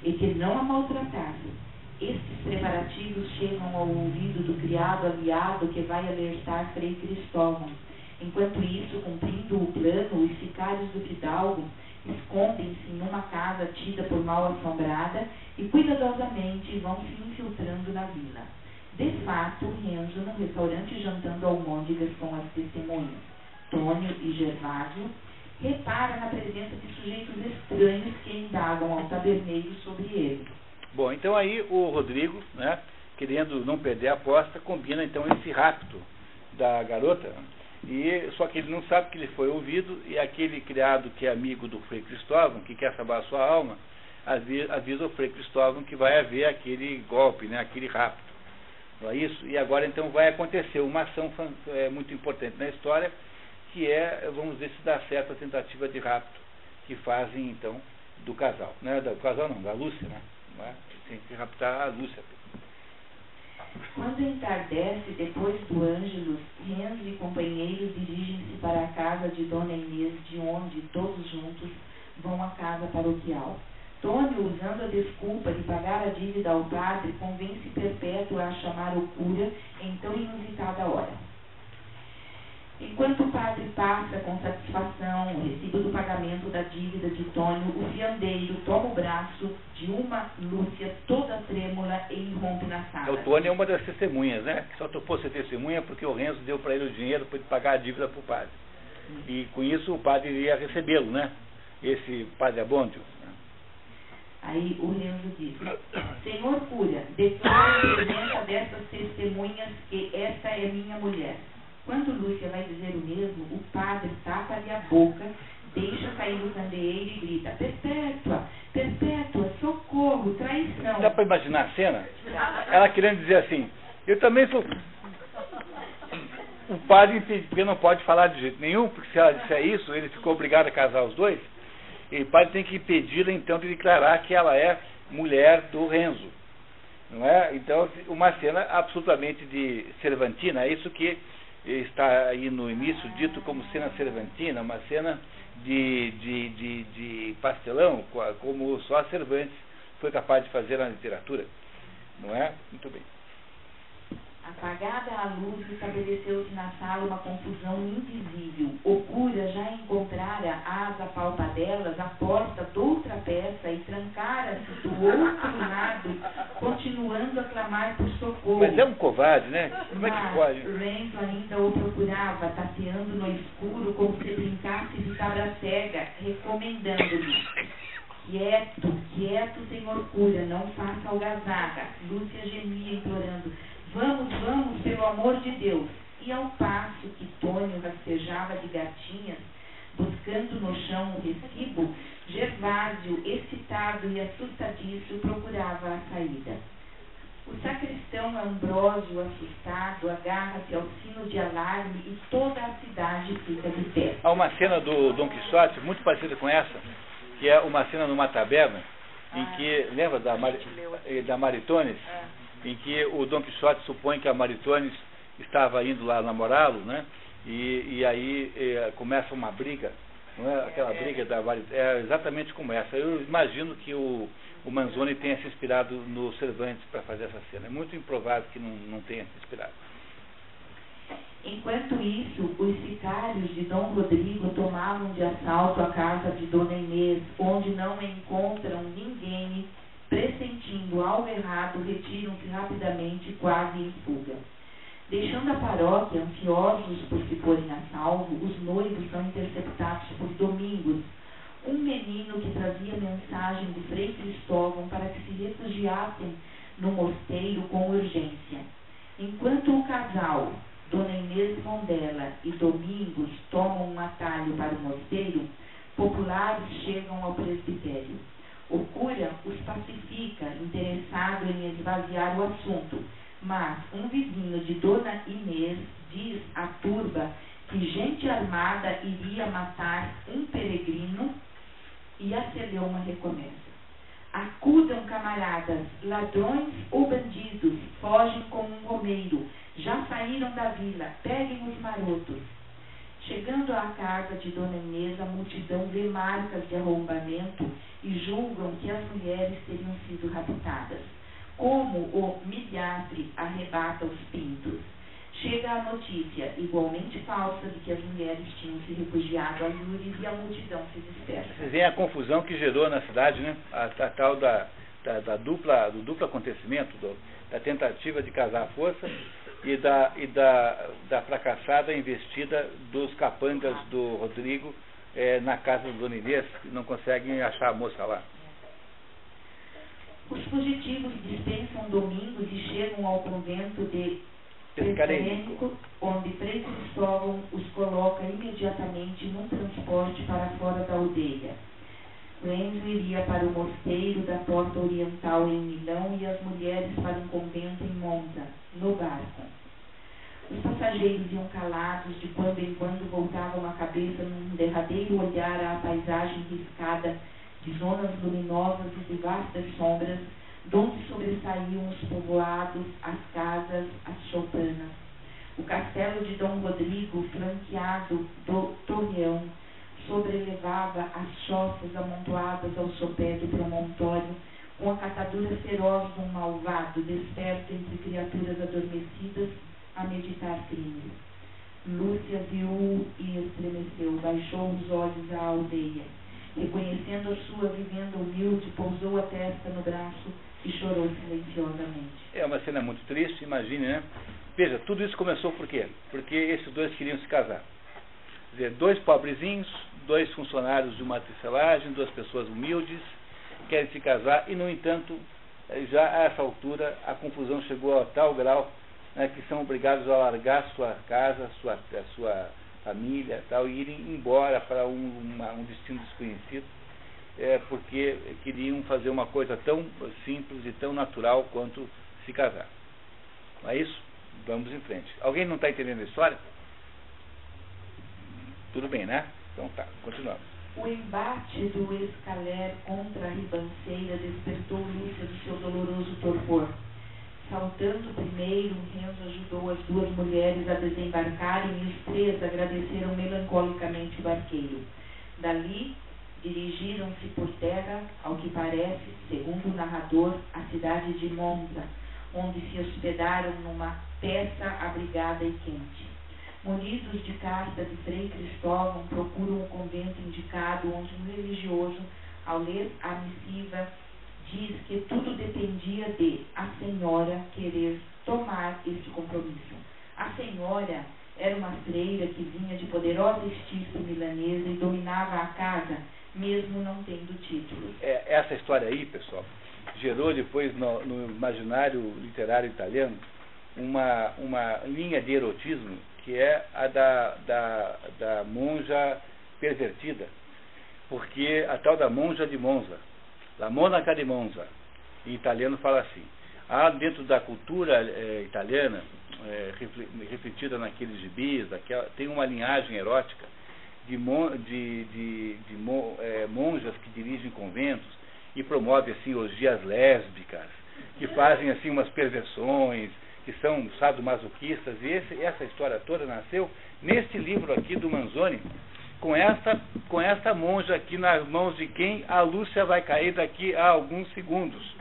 e que não a maltratasse. Estes preparativos chegam ao ouvido do criado aliado que vai alertar Frei Cristóvão. Enquanto isso, cumprindo o plano, os sicários do fidalgo escondem-se em uma casa tida por mal assombrada e cuidadosamente vão se infiltrando na vila. De fato, Renzo, num restaurante jantando almôndegas com as testemunhas, Tônio e Gervásio, repara na presença de sujeitos estranhos que indagam ao taberneiro sobre ele. Bom, então aí o Rodrigo, né, querendo não perder a aposta, combina então esse rapto da garota, só que ele não sabe que ele foi ouvido, e aquele criado que é amigo do Frei Cristóvão, que quer salvar a sua alma, avisa o Frei Cristóvão que vai haver aquele golpe, né, aquele rapto. Não é isso? E agora então vai acontecer uma ação muito importante na história, que vamos ver se dá certo a tentativa de rapto que fazem então do casal, né, do casal não, da Lúcia, né? Tem que raptar a Lúcia. Quando entardece, depois do Ângelus, Renzo e companheiros dirigem-se para a casa de Dona Inês, de onde, todos juntos, vão à casa paroquial. Tônio, usando a desculpa de pagar a dívida ao padre, convence Perpétua a chamar o cura em tão inusitada hora. Enquanto o padre passa com satisfação o recibo do pagamento da dívida de Tônio, o fiandeiro toma o braço de uma Lúcia toda trêmula e irrompe na sala. O Tônio é uma das testemunhas, né? Que só topou ser testemunha porque o Renzo deu para ele o dinheiro para ele pagar a dívida para o padre. E com isso o padre iria recebê-lo, né? Esse padre Abôndio. Aí o Renzo diz: Senhor cura, declaro em presença dessas testemunhas que esta é minha mulher. Quando Lúcia vai dizer o mesmo, o padre tapa-lhe a boca, deixa cair o candeeiro e grita: Perpétua, Perpétua, socorro, traição. Dá para imaginar a cena? Ela querendo dizer assim: eu também sou... O padre impede, porque não pode falar de jeito nenhum, porque se ela disser isso, ele ficou obrigado a casar os dois, e o padre tem que impedi-la então de declarar que ela é mulher do Renzo. Não é? Então, uma cena absolutamente de cervantina, é isso que está aí no início dito como cena cervantina, uma cena de pastelão, como só Cervantes foi capaz de fazer na literatura. Não é? Muito bem. Apagada a luz, estabeleceu-se na sala uma confusão invisível. O cura já encontrara às apalpadelas a porta de outra peça e trancara-se do outro lado, continuando a clamar por socorro. Mas é um covarde, né? Como é que pode? Renzo ainda o procurava, tateando no escuro como se brincasse de cabra cega, recomendando-lhe: Quieto, quieto, senhor cura, não faça algazarra. Lúcia gemia, implorando: Vamos, vamos, pelo amor de Deus. E ao passo que Tônio rastejava de gatinhas, buscando no chão um recibo, Gervásio, excitado e assustadiço, procurava a saída. O sacristão Ambrósio, assustado, agarra-se ao sino de alarme e toda a cidade fica de pé. Há uma cena do Dom Quixote muito parecida com essa, que é uma cena numa taberna, em que, lembra da Maritornes? Em que o Dom Quixote supõe que a Maritornes estava indo lá namorá-lo, né? E aí começa uma briga, não é? Aquela briga da Maritornes, é exatamente como essa. Eu imagino que o Manzoni tenha se inspirado no Cervantes para fazer essa cena. É muito improvável que não tenha se inspirado. Enquanto isso, os sicários de Dom Rodrigo tomavam de assalto a casa de Dona Inês, onde não encontram ninguém, pressentindo algo errado, retiram-se rapidamente, quase em fuga. Deixando a paróquia, ansiosos por se porem a salvo, os noivos são interceptados por Domingos, um menino que trazia mensagem de Frei Cristóvão para que se refugiassem no mosteiro com urgência. Enquanto o casal, Dona Inês Mondela e Domingos, tomam um atalho para o mosteiro, populares chegam ao presbitério. O cura os pacifica, interessado em esvaziar o assunto, mas um vizinho de Dona Inês diz à turba que gente armada iria matar um peregrino e a celeuma recomeça. Acudam, camaradas, ladrões ou bandidos, fogem como um romeiro, já saíram da vila, peguem os marotos. Chegando à casa de Dona Inês, a multidão vê marcas de arrombamento e julgam que as mulheres teriam sido raptadas. Como o milhastre arrebata os pintos. Chega a notícia, igualmente falsa, de que as mulheres tinham se refugiado a Loures e a multidão se dispersa. Vocês veem a confusão que gerou na cidade, né? A tal do duplo acontecimento, da tentativa de casar à força e da fracassada investida dos capangas do Rodrigo na casa do Dona Inês, que não conseguem achar a moça lá. Os fugitivos dispensam Domingos e chegam ao convento de Pescarênico, onde Frei Cristóvão os coloca imediatamente num transporte para fora da aldeia. Lorenzo iria para o mosteiro da Porta Oriental em Milão e as mulheres para um convento em Monza, no barco. Os passageiros iam calados, de quando em quando voltavam a cabeça num derradeiro olhar à paisagem riscada de zonas luminosas e de vastas sombras, donde sobressaíam os povoados, as casas, as choupanas. O castelo de Dom Rodrigo, flanqueado do torreão, sobrelevava as choças amontoadas ao sopé do promontório, com a catadura feroz de um malvado, desperto entre criaturas adormecidas, a meditar crimes. Lúcia viu e estremeceu, baixou os olhos à aldeia. Reconhecendo a sua vivenda humilde, pousou a testa no braço e chorou silenciosamente. É uma cena muito triste, imagine, né? Veja, tudo isso começou por quê? Porque esses dois queriam se casar. Quer dizer, dois pobrezinhos, dois funcionários de uma tecelagem, duas pessoas humildes, querem se casar e, no entanto, já a essa altura, a confusão chegou a tal grau, né, que são obrigados a largar sua casa, sua família tal, e irem embora para um destino desconhecido, porque queriam fazer uma coisa tão simples e tão natural quanto se casar. Não é isso? Vamos em frente. Alguém não está entendendo a história? Tudo bem, né? Então tá, continuamos. O embate do Escaler contra a ribanceira despertou Lúcia do seu doloroso torpor. Saltando primeiro, Renzo ajudou as duas mulheres a desembarcarem e os três agradeceram melancolicamente o barqueiro. Dali, dirigiram-se por terra, ao que parece, segundo o narrador, a cidade de Monza, onde se hospedaram numa peça abrigada e quente. Munidos de carta de Frei Cristóvão, procuram o convento indicado, onde um religioso, ao ler a missiva, diz que tudo dependia de a senhora querer tomar este compromisso. A senhora era uma freira que vinha de poderosa estirpe milanesa e dominava a casa, mesmo não tendo títulos. Essa história aí, pessoal, gerou depois no imaginário literário italiano uma linha de erotismo que é a da monja pervertida, porque a tal da monja de Monza, La Monaca di Monza, em italiano fala assim. Há dentro da cultura italiana, refletida naqueles gibis, tem uma linhagem erótica de monjas que dirigem conventos e promovem assim orgias lésbicas, que fazem assim umas perversões, que são sadomasoquistas, e essa história toda nasceu neste livro aqui do Manzoni, com esta monja aqui nas mãos de quem a Lúcia vai cair daqui a alguns segundos.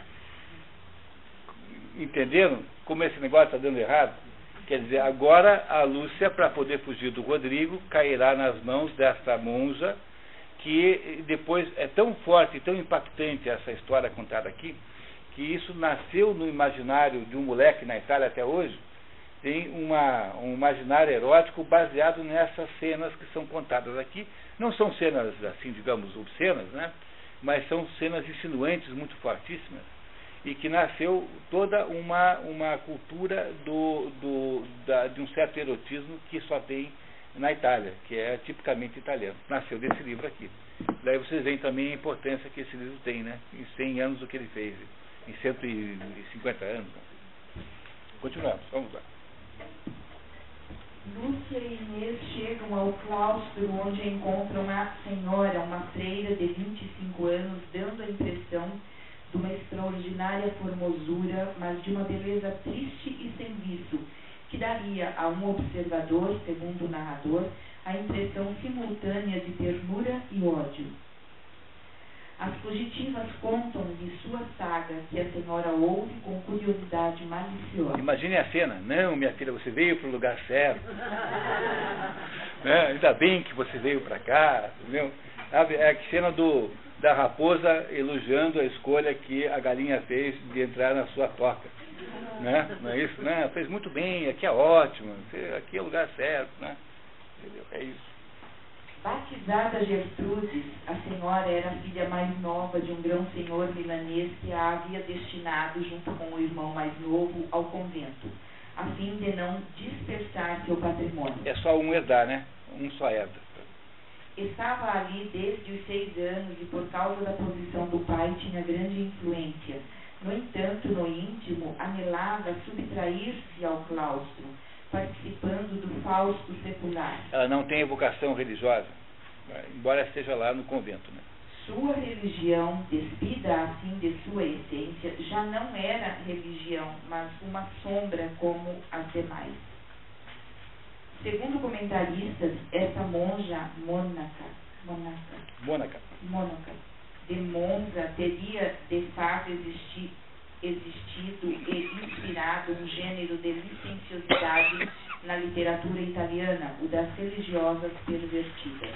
Entenderam como esse negócio está dando errado? Quer dizer, agora a Lúcia, para poder fugir do Rodrigo, cairá nas mãos desta monja, que depois é tão forte e tão impactante essa história contada aqui, que isso nasceu no imaginário de um moleque na Itália até hoje. Tem um imaginário erótico baseado nessas cenas que são contadas aqui. Não são cenas, assim, digamos, obscenas, né? Mas são cenas insinuantes, muito fortíssimas, e que nasceu toda uma cultura de um certo erotismo que só tem na Itália, que é tipicamente italiano. Nasceu desse livro aqui. Daí vocês veem também a importância que esse livro tem, né? Em 100 anos o que ele fez, em 150 anos. Continuamos, vamos lá. Lúcia e Inês chegam ao claustro, onde encontram a senhora, uma freira de 25 anos, dando a impressão de uma extraordinária formosura, mas de uma beleza triste e sem viço, que daria a um observador, segundo o narrador, a impressão simultânea de ternura e ódio. As fugitivas contam de sua saga, que a senhora ouve com curiosidade maliciosa. Imagine a cena. Não, minha filha, você veio para o lugar certo. Ainda bem que você veio para cá. Entendeu? É a cena da raposa elogiando a escolha que a galinha fez de entrar na sua toca. Né? Não é isso? Né? Fez muito bem, aqui é ótimo, aqui é o lugar certo. Né? Entendeu? É isso. Batizada Gertrudes, a senhora era a filha mais nova de um grão-senhor milanês que a havia destinado, junto com o irmão mais novo, ao convento, a fim de não dispersar seu patrimônio. É só um herdar, né? Um só herda. Estava ali desde os 6 anos e, por causa da posição do pai, tinha grande influência. No entanto, no íntimo, anelava subtrair-se ao claustro, participando do fausto secular. Ela não tem vocação religiosa, embora esteja lá no convento, né? Sua religião, despida assim de sua essência, já não era religião, mas uma sombra como as demais. Segundo comentaristas, essa monja mônaca de Monza teria de fato existido e inspirado um gênero de licenciosidade na literatura italiana, o das religiosas pervertidas.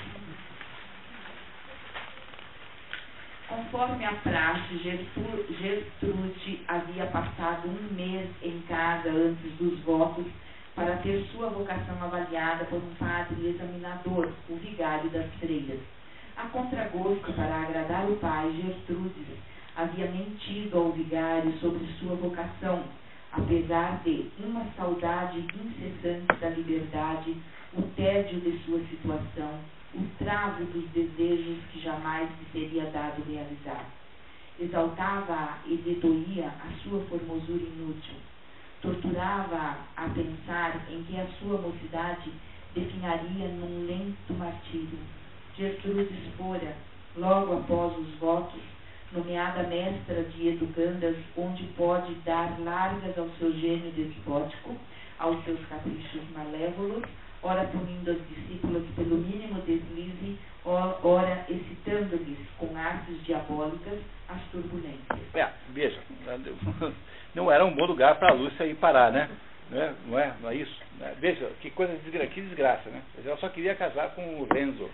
Conforme a praxe, Gertrude havia passado 1 mês em casa antes dos votos para ter sua vocação avaliada por um padre examinador, o vigário das freiras. A contragosto, para agradar o pai, Gertrudes havia mentido ao vigário sobre sua vocação, apesar de uma saudade incessante da liberdade, o tédio de sua situação, o travo dos desejos que jamais lhe seria dado realizar. Exaltava-a e lhe doía a sua formosura inútil. Torturava-a a pensar em que a sua mocidade definaria num lento martírio. Gertrudes fora, logo após os votos, nomeada mestra de educandas, onde pode dar largas ao seu gênio despótico, aos seus caprichos malévolos, ora punindo as discípulas pelo mínimo deslize, ora excitando-lhes com artes diabólicas as turbulências. Veja, não era um bom lugar para a Lúcia ir parar, né? Não é isso? Veja, que desgraça, né? Ela só queria casar com o Renzo.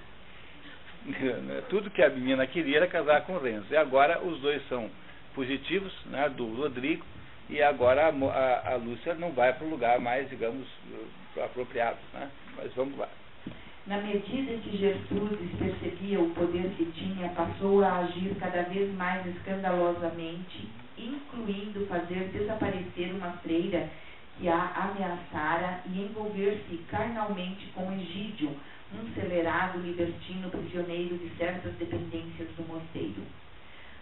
Tudo que a menina queria era casar com o Renzo. E agora os dois são fugitivos, né, do Rodrigo, e agora a Lúcia não vai para o lugar mais, digamos, apropriado, né? Mas vamos lá. Na medida em que Gertrudes percebia o poder que tinha, passou a agir cada vez mais escandalosamente, incluindo fazer desaparecer uma freira que a ameaçara e envolver-se carnalmente com Egídio, um celerado libertino prisioneiro de certas dependências do mosteiro.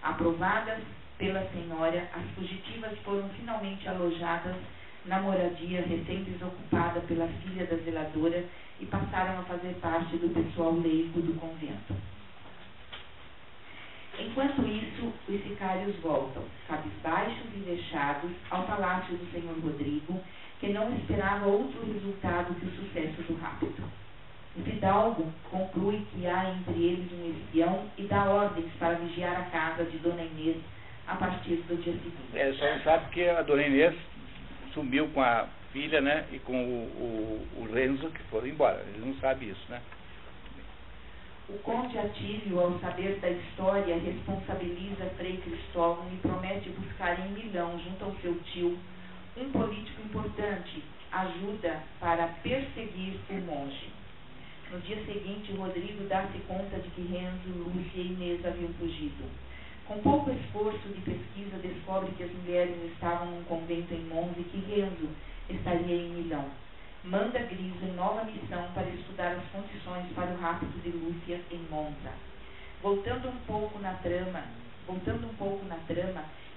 Aprovadas pela senhora, as fugitivas foram finalmente alojadas na moradia recém-desocupada pela filha da zeladora e passaram a fazer parte do pessoal leigo do convento. Enquanto isso, os sicários voltam, cabisbaixos e vexados, ao palácio do senhor Rodrigo, que não esperava outro resultado que o sucesso do rapto. O fidalgo conclui que há entre eles um espião e dá ordens para vigiar a casa de Dona Inês a partir do dia seguinte. Só não sabe que a Dona Inês sumiu com a filha, né, e com o Renzo, que foram embora. Ele não sabe isso, né? O conde Atílio, ao saber da história, responsabiliza Frei Cristóvão e promete buscar em Milão, junto ao seu tio, um político importante, ajuda para perseguir o monge. No dia seguinte, Rodrigo dá-se conta de que Renzo, Lúcia e Inês haviam fugido. Com pouco esforço de pesquisa, descobre que as mulheres estavam num convento em Monza e que Renzo estaria em Milão. Manda Grisa em nova missão para estudar as condições para o rapto de Lúcia em Monza. Voltando um pouco na trama,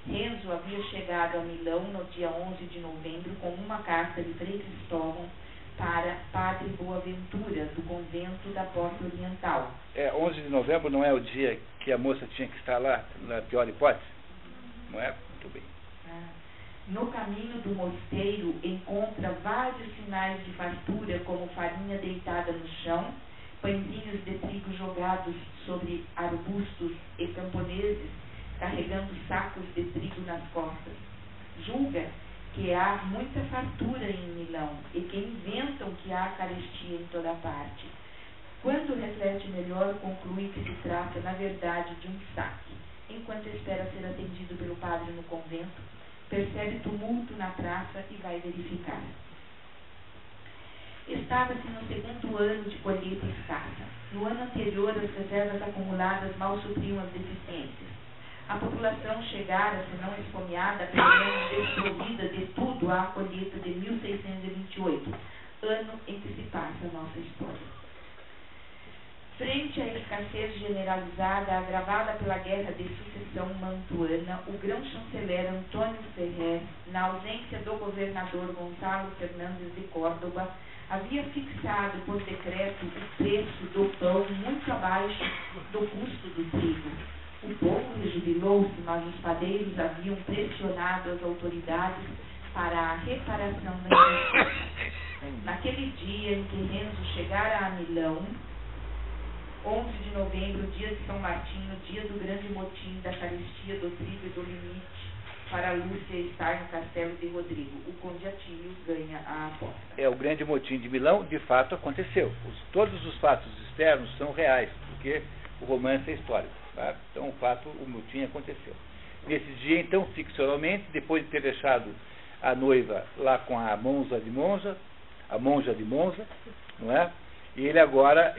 Renzo havia chegado a Milão no dia 11 de novembro com uma carta de Frei Cristóvão para Padre Boaventura, do convento da Porta Oriental. 11 de novembro não é o dia que a moça tinha que estar lá, na pior hipótese? Não é? Muito bem. No caminho do mosteiro, encontra vários sinais de fartura, como farinha deitada no chão, pãezinhos de trigo jogados sobre arbustos e camponeses carregando sacos de trigo nas costas. Julga que há muita fartura em Milão e que inventam que há carestia em toda parte. Quando reflete melhor, conclui que se trata, na verdade, de um saque. Enquanto espera ser atendido pelo padre no convento, percebe tumulto na praça e vai verificar. Estava-se no segundo ano de colheita escassa. No ano anterior, as reservas acumuladas mal supriam as deficiências. A população chegara, se não esfomeada, pelo menos desprovida de tudo à colheita de 1628, ano em que se passa a nossa história. Frente à escassez generalizada, agravada pela guerra de sucessão mantuana, o grão-chanceler Antônio Ferrer, na ausência do governador Gonçalo Fernandes de Córdoba, havia fixado por decreto o preço do pão muito abaixo do custo do trigo. O povo rejubilou-se, mas os padeiros haviam pressionado as autoridades para a reparação da injustiça. Naquele dia em que Renzo chegara a Milão, 11 de novembro, dia de São Martinho, dia do grande motim da carestia do trigo e do limite, para Lúcia estar no castelo de Rodrigo. O conde Atílio ganha a aposta. O grande motim de Milão, de fato, aconteceu. Todos os fatos externos são reais, porque o romance é histórico. Tá? Então, o motim aconteceu. Nesse dia, então, ficcionalmente, depois de ter deixado a noiva lá com a monja de Monza, não é? E ele agora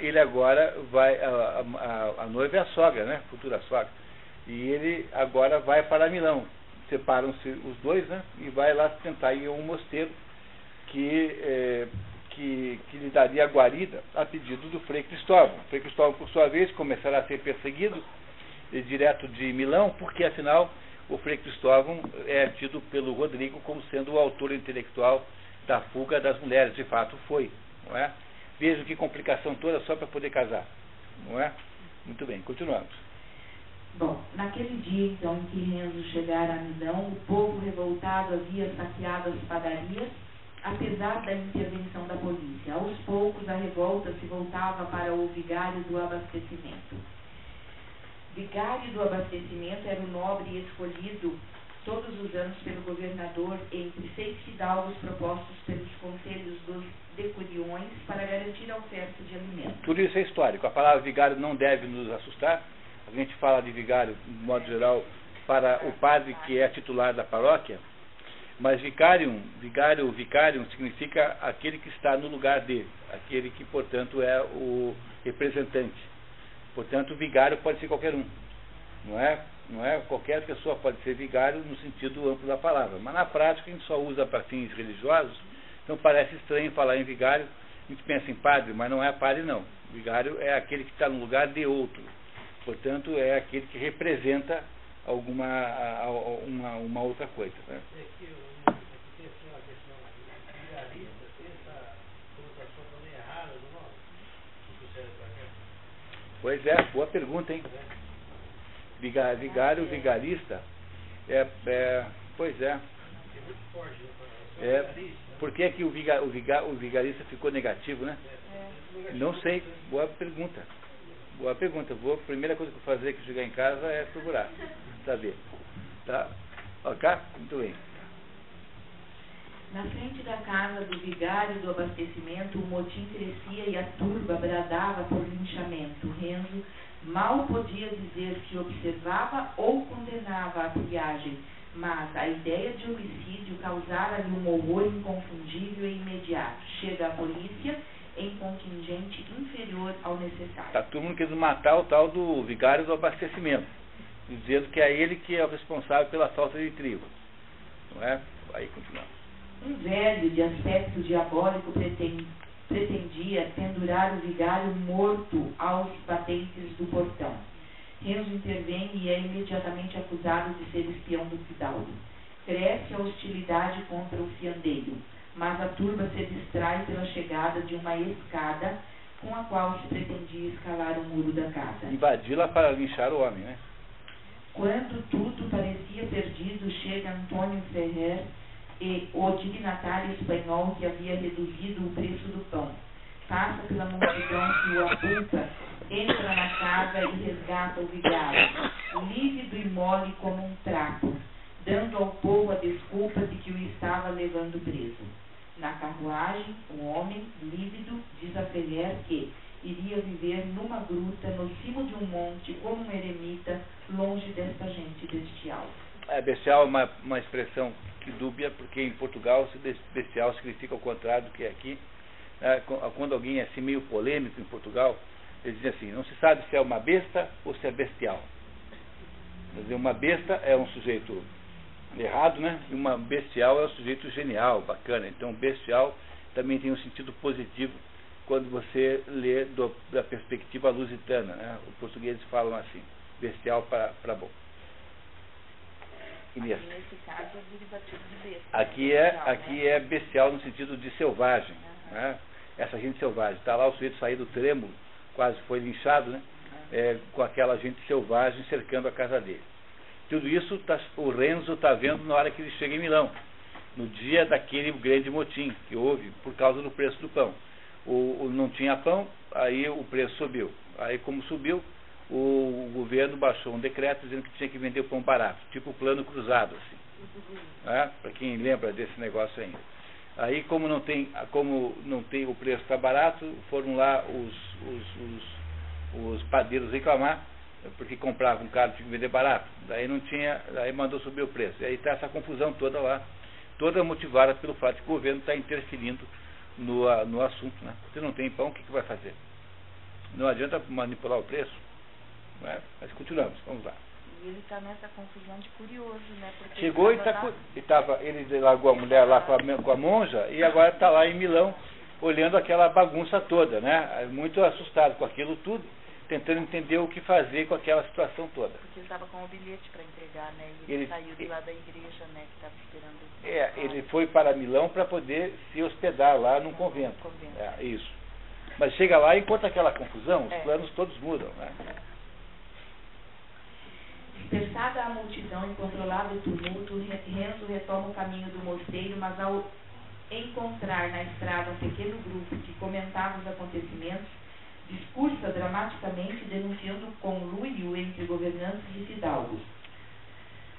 vai, a noiva é a sogra, né? Futura sogra. E ele agora vai para Milão. Separam-se os dois, né? E vai lá tentar ir a um mosteiro que lhe daria a guarida a pedido do Frei Cristóvão. O Frei Cristóvão, por sua vez, começará a ser perseguido direto de Milão, porque, afinal, o Frei Cristóvão é tido pelo Rodrigo como sendo o autor intelectual da fuga das mulheres. De fato, foi, não é? Vejam que complicação toda só para poder casar, não é? Muito bem, continuamos. Bom, naquele dia, então, em que Renzo chegara a Milão, o povo revoltado havia saqueado as padarias, apesar da intervenção da polícia. Aos poucos, a revolta se voltava para o vigário do abastecimento. Vigário do abastecimento era o nobre escolhido todos os anos pelo governador entre 6 fidalgos propostos pelos conselhos dos decuriões para garantir a oferta de alimentos. Tudo isso é histórico. A palavra vigário não deve nos assustar. A gente fala de vigário, de modo geral, para o padre que é titular da paróquia, mas vicarium significa aquele que está no lugar dele, aquele que, portanto, é o representante. Portanto, o vigário pode ser qualquer um. Não é qualquer pessoa pode ser vigário no sentido amplo da palavra, mas na prática a gente só usa para fins religiosos, então parece estranho falar em vigário. A gente pensa em padre, mas não é padre, não. O vigário é aquele que está no lugar de outro. Portanto, é aquele que representa uma outra coisa. Né? Pois é, boa pergunta, hein? Vigário, vigarista, pois é. Por que que o vigarista ficou negativo, né? Não sei, boa pergunta. Boa pergunta. A primeira coisa que eu vou fazer que chegar em casa é procurar saber. Tá? Ok? Muito bem. Na frente da casa do vigário do abastecimento, o motim crescia e a turba bradava por linchamento. Renzo mal podia dizer se observava ou condenava a friagem, mas a ideia de homicídio causara-lhe um horror inconfundível e imediato. Chega a polícia em contingente inferior ao necessário. Tá todo mundo querendo matar o tal do vigário do abastecimento, dizendo que é ele que é o responsável pela falta de trigo. Não é? Aí continuamos. Um velho de aspecto diabólico pretendia pendurar o vigário morto aos batentes do portão. Renzo intervém e é imediatamente acusado de ser espião do fidalgo. Cresce a hostilidade contra o fiandeiro, mas a turba se distrai pela chegada de uma escada com a qual se pretendia escalar o muro da casa. Invadi-la para linchar o homem, né? Quando tudo parecia perdido, chega Antônio Ferrer e o dignatário espanhol que havia reduzido o preço do pão. Passa pela multidão que o apulta, entra na casa e resgata o vigário, lívido e mole como um trapo, dando ao povo a desculpa de que o estava levando preso. Na carruagem, o homem, lívido, diz a Ferrer que iria viver numa gruta no cimo de um monte como um eremita, longe desta gente bestial. Bestial é uma expressão que dúbia, porque em Portugal bestial significa o contrário do que é aqui. Quando alguém é assim meio polêmico em Portugal, eles dizem assim, não se sabe se é uma besta ou se é bestial. Quer dizer, uma besta é um sujeito errado, né? E uma bestial é um sujeito genial, bacana. Então bestial também tem um sentido positivo quando você lê da perspectiva lusitana, né? Os portugueses falam assim, bestial para bom. Inês. Nesse caso é derivativo de besta. Aqui é bestial no sentido de selvagem, né? Essa gente selvagem. Está lá o sujeito sair do trêmulo, quase foi linchado, né? Com aquela gente selvagem cercando a casa dele. Tudo isso o Renzo está vendo na hora que ele chega em Milão, no dia daquele grande motim que houve por causa do preço do pão. Não tinha pão, aí o preço subiu. Aí como subiu, o governo baixou um decreto dizendo que tinha que vender o pão barato, tipo plano cruzado, assim. Para quem lembra desse negócio ainda. Aí como não tem o preço está barato, foram lá os padeiros reclamar, porque compravam caro, tinha que vender barato. Daí não tinha, daí mandou subir o preço. E aí está essa confusão toda lá, toda motivada pelo fato de que o governo está interferindo no assunto, né? Se não tem pão, o que vai fazer? Não adianta manipular o preço. Mas continuamos, vamos lá. E ele está nessa confusão de curioso, né? Porque chegou ele largou a mulher lá com a monja e agora está lá em Milão olhando aquela bagunça toda, né? Muito assustado com aquilo tudo, tentando entender o que fazer com aquela situação toda. Porque ele estava com o bilhete para entregar, né? E ele saiu de lá da igreja, né? Que estava esperando. Ele foi para Milão para poder se hospedar lá num convento. Isso. Mas chega lá e encontra aquela confusão, os planos todos mudam, né? Dispersada a multidão e controlado o tumulto, Renzo retoma o caminho do mosteiro, mas ao encontrar na estrada um pequeno grupo que comentava os acontecimentos, discursa dramaticamente denunciando o conluio entre governantes e fidalgos.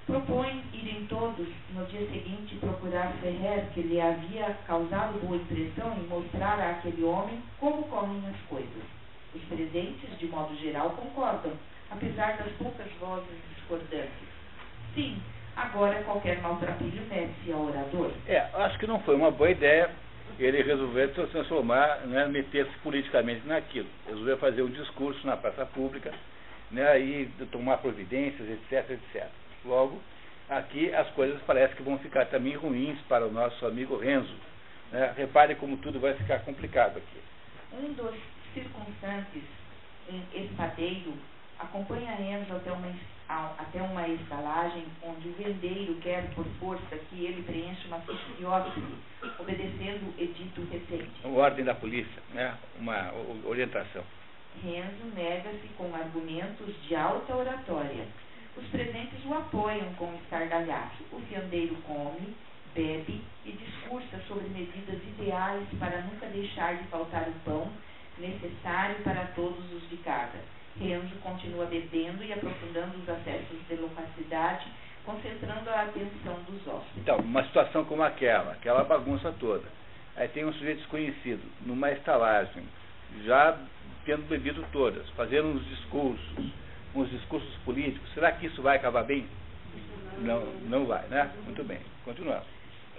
Propõe irem todos, no dia seguinte, procurar Ferrer, que lhe havia causado boa impressão, e mostrar àquele homem como correm as coisas. Os presentes, de modo geral, concordam, apesar das poucas vozes discordantes. Sim, agora qualquer maltrapilho mete-se ao orador. Acho que não foi uma boa ideia ele resolver se transformar, né, meter-se politicamente naquilo. Resolveu fazer um discurso na praça pública, né, e tomar providências, etc, etc. Logo, aqui as coisas parecem que vão ficar também ruins para o nosso amigo Renzo. Né? Repare como tudo vai ficar complicado aqui. Um dos circunstantes, um espadeiro, acompanha Renzo até uma estalagem onde o vendeiro quer por força que ele preencha uma ficha de hóspede, obedecendo o edito recente. Uma ordem da polícia, né? Uma orientação. Renzo nega-se com argumentos de alta oratória. Os presentes o apoiam com estardalhaço. O fiandeiro come, bebe e discursa sobre medidas ideais para nunca deixar de faltar o pão necessário para todos os de casa. Renzo continua bebendo e aprofundando os acessos de loquacidade concentrando a atenção dos hóspedes. Então, uma situação como aquela bagunça toda. Aí tem um sujeito desconhecido, numa estalagem, já tendo bebido todas, fazendo uns discursos políticos. Será que isso vai acabar bem? Não vai, né? Muito bem, continuamos.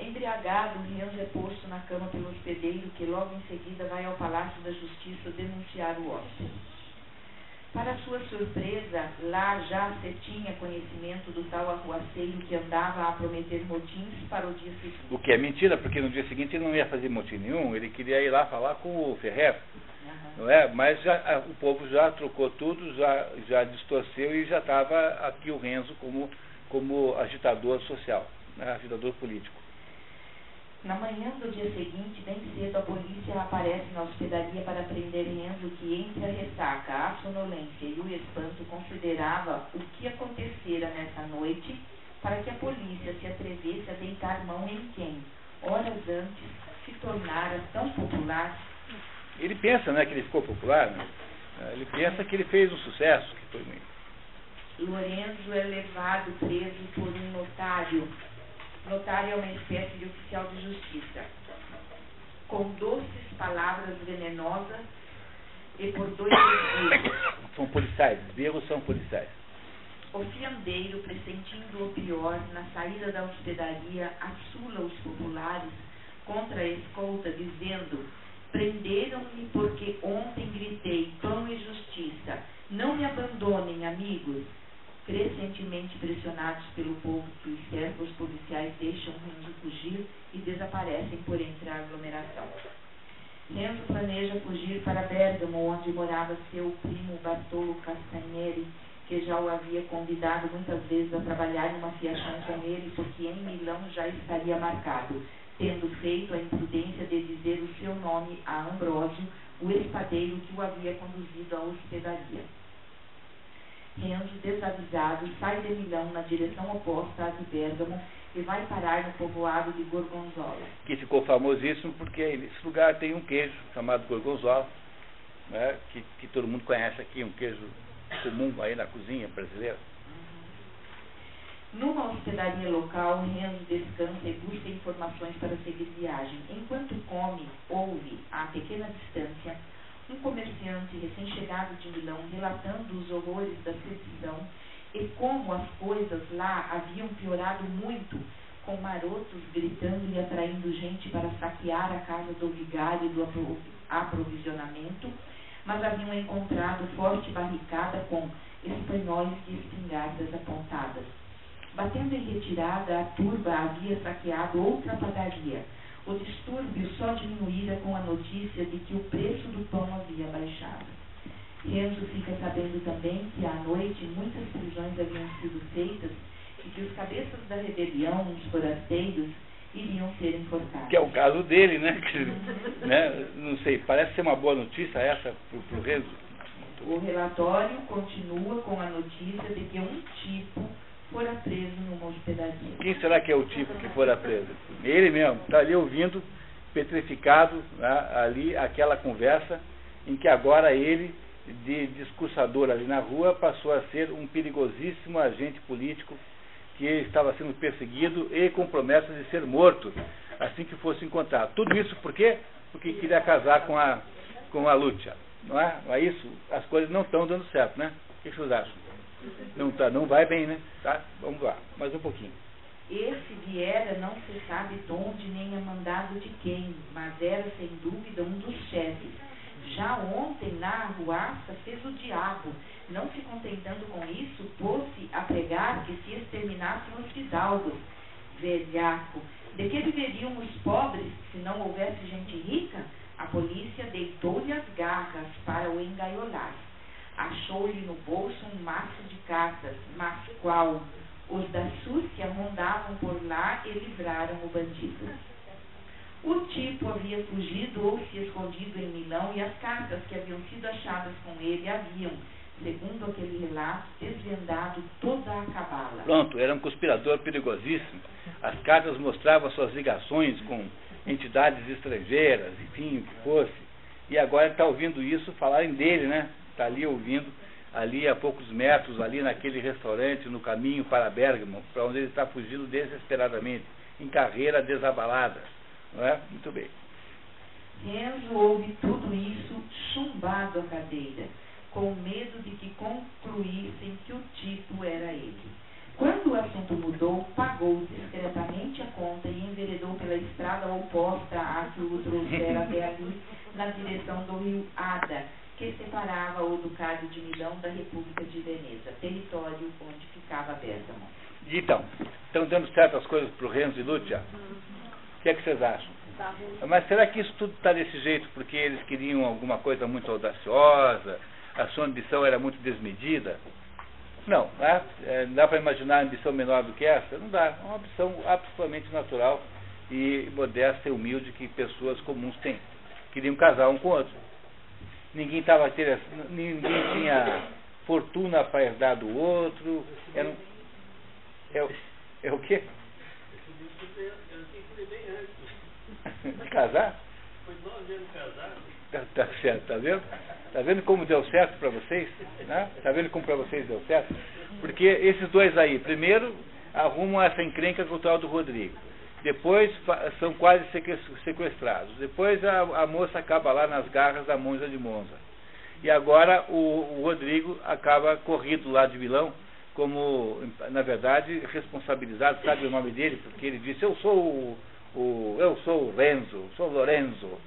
Embriagado, Renzo é posto na cama pelo hospedeiro, que logo em seguida vai ao Palácio da Justiça denunciar o hóspede. Para sua surpresa, lá já se tinha conhecimento do tal arruaceiro que andava a prometer motins para o dia seguinte. O que é mentira, porque no dia seguinte ele não ia fazer motim nenhum, ele queria ir lá falar com o Ferrer, não é? Mas o povo já trocou tudo, já distorceu e já estava aqui o Renzo como agitador social, né? Agitador político. Na manhã do dia seguinte, bem cedo, a polícia aparece na hospedaria para prender Renzo, que entre a ressaca, a sonolência e o espanto considerava o que acontecera nessa noite para que a polícia se atrevesse a deitar mão em quem, horas antes, se tornara tão popular. Ele pensa, né, que ele ficou popular, né? Ele pensa que ele fez um sucesso, que foi muito. Lorenzo é levado preso por um notário. Notário é uma espécie de oficial de justiça. Com doces palavras venenosas e por 2 esbirros. São policiais, esbirros são policiais. O fiandeiro, pressentindo o pior, na saída da hospedaria, assula os populares contra a escolta, dizendo: prenderam-me porque ontem gritei pão e justiça. Não me abandonem, amigos. Crescentemente pressionados pelo povo que os cercos policiais deixam Renzo fugir e desaparecem por entre a aglomeração. Renzo planeja fugir para Bergamo, onde morava seu primo Bartolo Castanieri, que já o havia convidado muitas vezes a trabalhar numa fiação com ele, porque em Milão já estaria marcado, tendo feito a imprudência de dizer o seu nome a Ambrósio, o espadeiro que o havia conduzido à hospedaria. Renzo, desavisado, sai de Milão na direção oposta à de Bergamo e vai parar no povoado de Gorgonzola. Que ficou famosíssimo porque nesse lugar tem um queijo chamado Gorgonzola, né, que todo mundo conhece aqui, um queijo comum aí na cozinha brasileira. Numa hospedaria local, Renzo descansa e busca informações para seguir viagem. Enquanto come, ouve, a pequena distância, um comerciante recém-chegado de Milão relatando os horrores da sedição e como as coisas lá haviam piorado muito, com marotos gritando e atraindo gente para saquear a casa do vigário do aprovisionamento, mas haviam encontrado forte barricada com espanhóis de espingardas apontadas. Batendo em retirada, a turba havia saqueado outra padaria. O distúrbio só diminuíra com a notícia de que o preço do pão havia baixado. Renzo fica sabendo também que à noite muitas prisões haviam sido feitas e que os cabeças da rebelião, os forasteiros, iriam ser enforcados. Que é o caso dele, né? Né? Não sei, parece ser uma boa notícia essa para o Renzo. O relatório continua com a notícia de que um tipo fora preso numa hospedaria. Quem será que é o tipo que fora preso? Ele mesmo, está ali ouvindo, petrificado, né, ali aquela conversa em que agora ele, de discursador ali na rua, passou a ser um perigosíssimo agente político que estava sendo perseguido e com promessa de ser morto assim que fosse encontrado. Tudo isso por quê? Porque queria casar com a Lúcia. Não é? Mas isso, as coisas não estão dando certo, né? O que vocês acham? Não vai bem, né? Tá? Vamos lá, mais um pouquinho. Esse viera não se sabe de onde nem a mandado de quem, mas era sem dúvida um dos chefes. Já ontem, na arruaça, fez o diabo. Não se contentando com isso, pôs-se a pregar que se exterminassem os fidalgos. Velhaco, de que viveriam os pobres se não houvesse gente rica? A polícia deitou-lhe as garras para o engaiolar. Achou-lhe no bolso um maço de cartas, mas qual? Os da Súcia rondavam por lá e livraram o bandido. O tipo havia fugido ou se escondido em Milão e as cartas que haviam sido achadas com ele haviam, segundo aquele relato, desvendado toda a cabala. Pronto, era um conspirador perigosíssimo. As cartas mostravam suas ligações com entidades estrangeiras, enfim, o que fosse. E agora ele está ouvindo isso falarem dele, né? Está ali ouvindo ali a poucos metros, ali naquele restaurante, no caminho para Bérgamo, para onde ele está fugindo desesperadamente, em carreira desabalada. Não é? Muito bem. Renzo ouve tudo isso chumbado à cadeira, com medo de que concluíssem que o tipo era ele. Quando o assunto mudou, pagou discretamente a conta e enveredou pela estrada oposta à que o trouxera até ali, na direção do rio Ada, que separava o Ducado de Milão da República de Veneza, território onde ficava Bérgamo. Então, estão dando certas coisas para o Renzo e Lúcia? O que é que vocês acham? Mas será que isso tudo está desse jeito porque eles queriam alguma coisa muito audaciosa, a sua ambição era muito desmedida? Não, né? Dá para imaginar ambição menor do que essa? Não dá. É uma ambição absolutamente natural e modesta e humilde que pessoas comuns têm. Queriam casar um com o outro. Ninguém tinha fortuna para herdar do outro. É o quê? De casar? Foi 9 anos casado. Tá certo, tá vendo? Tá vendo como deu certo para vocês? Né? Tá vendo como para vocês deu certo? Porque esses dois aí, primeiro, arrumam essa encrenca com o tal do Rodrigo. Depois são quase sequestrados. Depois a moça acaba lá nas garras da Monja de Monza. E agora o Rodrigo acaba corrido lá de Milão, como, na verdade, responsabilizado, sabe o nome dele? Porque ele disse, eu sou o Renzo, sou Lorenzo.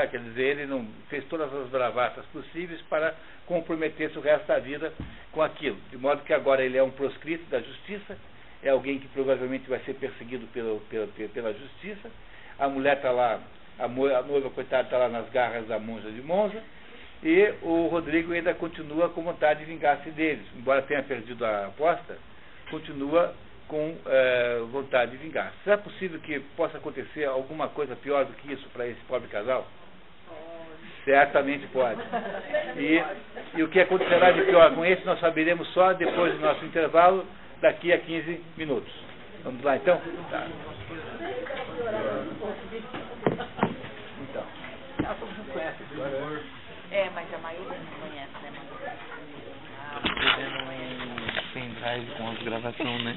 Quer dizer, ele não fez todas as bravatas possíveis para comprometer-se o resto da vida com aquilo. De modo que agora ele é um proscrito da justiça, é alguém que provavelmente vai ser perseguido pela justiça. A mulher está lá, a noiva, coitada, está lá nas garras da Monja de Monza, e o Rodrigo ainda continua com vontade de vingar-se deles. Embora tenha perdido a aposta, continua com vontade de vingar. Será possível que possa acontecer alguma coisa pior do que isso para esse pobre casal? Certamente pode. E o que acontecerá de pior com esse nós saberemos só depois do nosso intervalo, daqui a 15 minutos. Vamos lá então? Tá. Então. Mas a maioria não conhece, né? Fazendo em pendrive com as gravações, né?